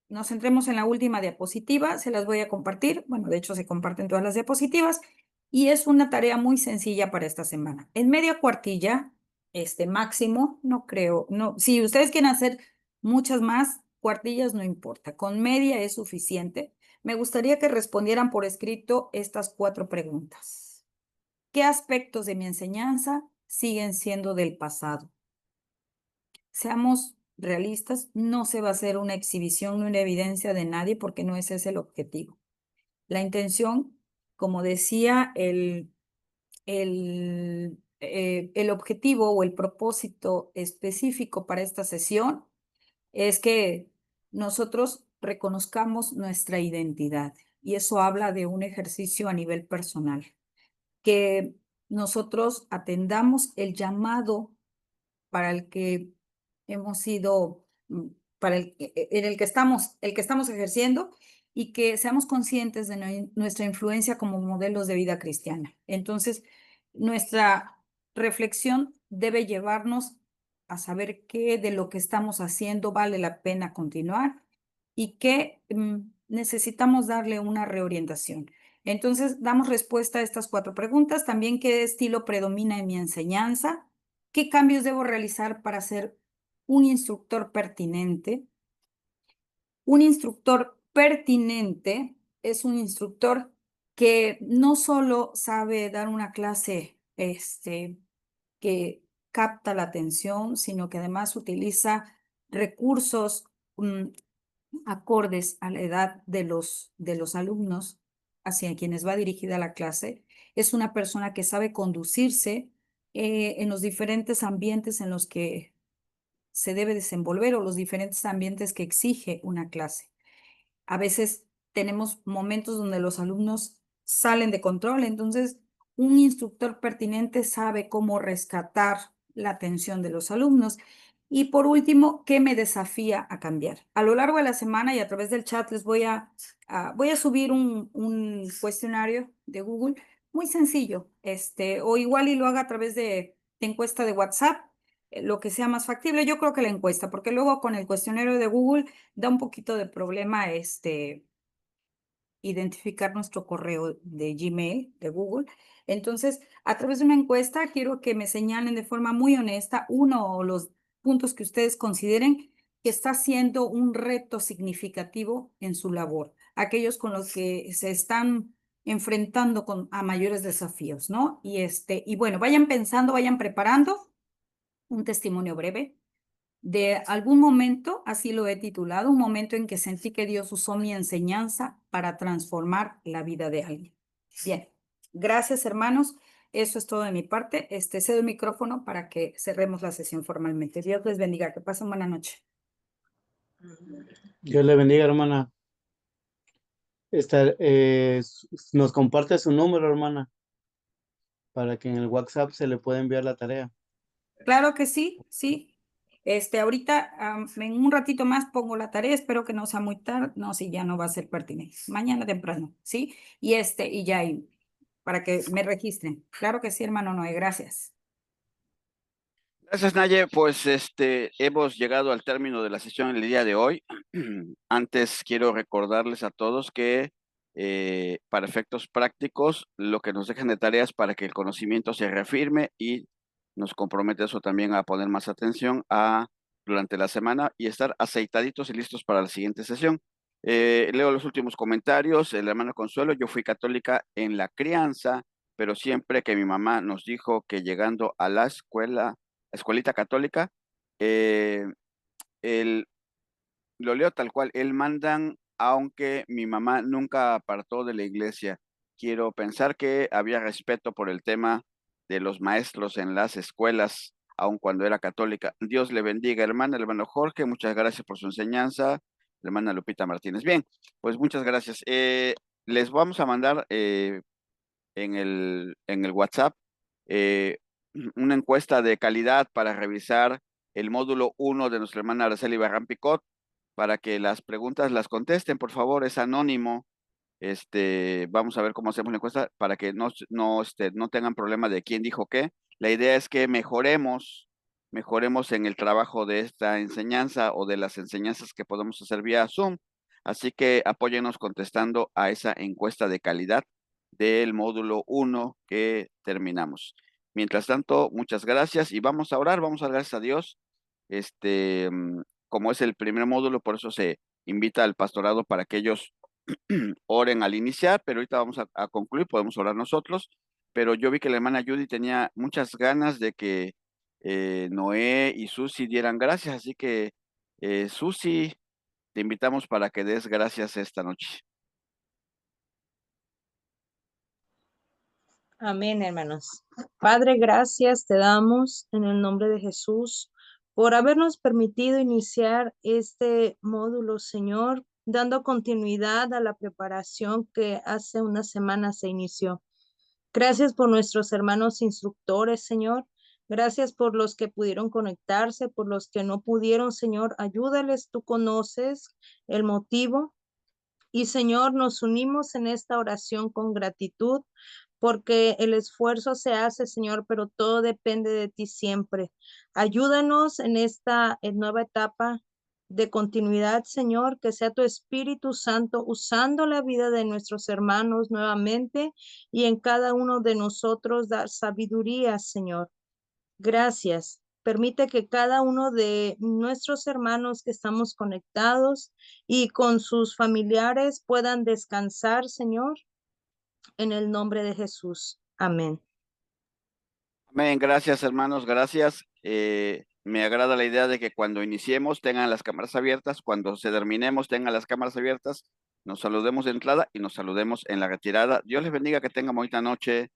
nos centremos en la última diapositiva, se las voy a compartir. Bueno, de hecho se comparten todas las diapositivas y es una tarea muy sencilla para esta semana. En media cuartilla, máximo, no creo, no, si ustedes quieren hacer muchas más, cuartillas no importa, con media es suficiente. Me gustaría que respondieran por escrito estas 4 preguntas. ¿Qué aspectos de mi enseñanza siguen siendo del pasado? Seamos realistas, no se va a hacer una exhibición ni una evidencia de nadie porque no ese es el objetivo. La intención, como decía, el objetivo o el propósito específico para esta sesión es que nosotros reconozcamos nuestra identidad y eso habla de un ejercicio a nivel personal, que nosotros atendamos el llamado para el que hemos sido, en el que estamos ejerciendo y que seamos conscientes de nuestra influencia como modelos de vida cristiana. Entonces, nuestra reflexión debe llevarnos a saber qué de lo que estamos haciendo vale la pena continuar y qué necesitamos darle una reorientación. Entonces, damos respuesta a estas 4 preguntas. También, ¿qué estilo predomina en mi enseñanza? ¿Qué cambios debo realizar para ser un instructor pertinente? Un instructor pertinente es un instructor que no solo sabe dar una clase que capta la atención, sino que además utiliza recursos acordes a la edad de los alumnos hacia quienes va dirigida la clase. Es una persona que sabe conducirse en los diferentes ambientes en los que se debe desenvolver o los diferentes ambientes que exige una clase. A veces tenemos momentos donde los alumnos salen de control, entonces un instructor pertinente sabe cómo rescatar la atención de los alumnos. Y por último, ¿qué me desafía a cambiar? A lo largo de la semana y a través del chat les voy a subir un cuestionario de Google muy sencillo, o igual y lo haga a través de encuesta de WhatsApp, lo que sea más factible. Yo creo que la encuesta, porque luego con el cuestionario de Google da un poquito de problema identificar nuestro correo de Gmail, de Google. Entonces, a través de una encuesta, quiero que me señalen de forma muy honesta uno o los puntos que ustedes consideren que está siendo un reto significativo en su labor, aquellos con los que se están enfrentando a mayores desafíos, ¿no? Y bueno, vayan pensando, vayan preparando un testimonio breve de algún momento, así lo he titulado, un momento en que sentí que Dios usó mi enseñanza para transformar la vida de alguien. Bien, gracias hermanos, eso es todo de mi parte. Cedo el micrófono para que cerremos la sesión formalmente. Dios les bendiga, que pasen buena noche. Dios le bendiga, hermana. Nos comparte su número, hermana, para que en el WhatsApp se le pueda enviar la tarea. Claro que sí, sí. Ahorita, en un ratito más pongo la tarea, espero que no sea muy tarde, no, si ya no va a ser pertinente, mañana temprano, ¿sí? Y ya, para que me registren. Claro que sí, hermano Noé, gracias. Gracias, Naye. Pues hemos llegado al término de la sesión el día de hoy. Antes quiero recordarles a todos que para efectos prácticos, lo que nos dejan de tareas para que el conocimiento se reafirme y nos compromete eso también a poner más atención durante la semana y estar aceitaditos y listos para la siguiente sesión. Leo los últimos comentarios. El hermano Consuelo: yo fui católica en la crianza, pero siempre que mi mamá nos dijo que llegando a la escuelita católica, eh, lo leo tal cual, él mandan, aunque mi mamá nunca apartó de la iglesia. Quiero pensar que había respeto por el tema de los maestros en las escuelas, aun cuando era católica. Dios le bendiga, hermana. Hermano Jorge, muchas gracias por su enseñanza. Hermana Lupita Martínez. Bien, pues muchas gracias. Les vamos a mandar en el WhatsApp eh, una encuesta de calidad para revisar el módulo 1 de nuestra hermana Araceli Barran Picot, para que las preguntas las contesten, por favor, es anónimo. Vamos a ver cómo hacemos la encuesta para que no tengan problema de quién dijo qué. La idea es que mejoremos en el trabajo de esta enseñanza o de las enseñanzas que podemos hacer vía Zoom. Así que apóyenos contestando a esa encuesta de calidad del módulo 1 que terminamos. Mientras tanto, muchas gracias y vamos a orar, vamos a dar gracias a Dios. como es el primer módulo, por eso se invita al pastorado para que ellos oren al iniciar, pero ahorita vamos a concluir, podemos orar nosotros, pero yo vi que la hermana Judy tenía muchas ganas de que Noé y Susi dieran gracias, así que Susi, te invitamos para que des gracias esta noche. Amén, hermanos. Padre, gracias te damos en el nombre de Jesús por habernos permitido iniciar este módulo, Señor, dando continuidad a la preparación que hace una semana se inició. Gracias por nuestros hermanos instructores, Señor. Gracias por los que pudieron conectarse, por los que no pudieron, Señor. Ayúdales, tú conoces el motivo. Y Señor, nos unimos en esta oración con gratitud porque el esfuerzo se hace, Señor, pero todo depende de ti siempre. Ayúdanos en esta nueva etapa de continuidad, Señor, que sea tu Espíritu Santo usando la vida de nuestros hermanos nuevamente y en cada uno de nosotros dar sabiduría, Señor. Gracias. Permite que cada uno de nuestros hermanos que estamos conectados y con sus familiares puedan descansar, Señor, en el nombre de Jesús. Amén. Amén, gracias hermanos, gracias. Me agrada la idea de que cuando iniciemos tengan las cámaras abiertas, cuando se terminemos tengan las cámaras abiertas, nos saludemos de entrada y nos saludemos en la retirada. Dios les bendiga, que tengan bonita noche.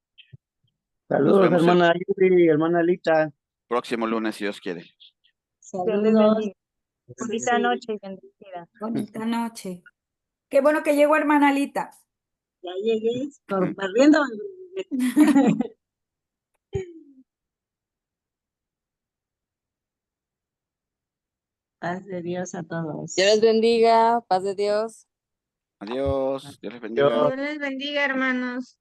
Nos Saludos, vemos el hermana Yuri, hermana Lita. próximo lunes, si Dios quiere. Dios les Saludos. bendiga. Bonita Sí. noche y bendecida. Bonita noche. Qué bueno que llegó, hermana Lita. Ya llegué corriendo. Paz de Dios a todos. Dios les bendiga, paz de Dios. Adiós, Dios les bendiga. Dios, les bendiga, hermanos.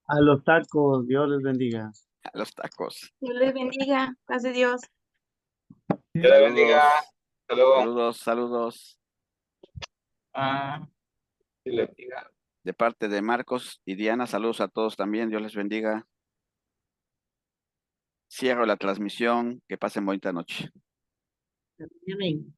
a los tacos, Dios les bendiga. A los tacos. Dios les bendiga. Paz de Dios. Dios les bendiga. Hasta luego. Saludos, saludos. Dios les bendiga. De parte de Marcos y Diana, saludos a todos también, Dios les bendiga. Cierro la transmisión, que pasen bonita noche. Amén.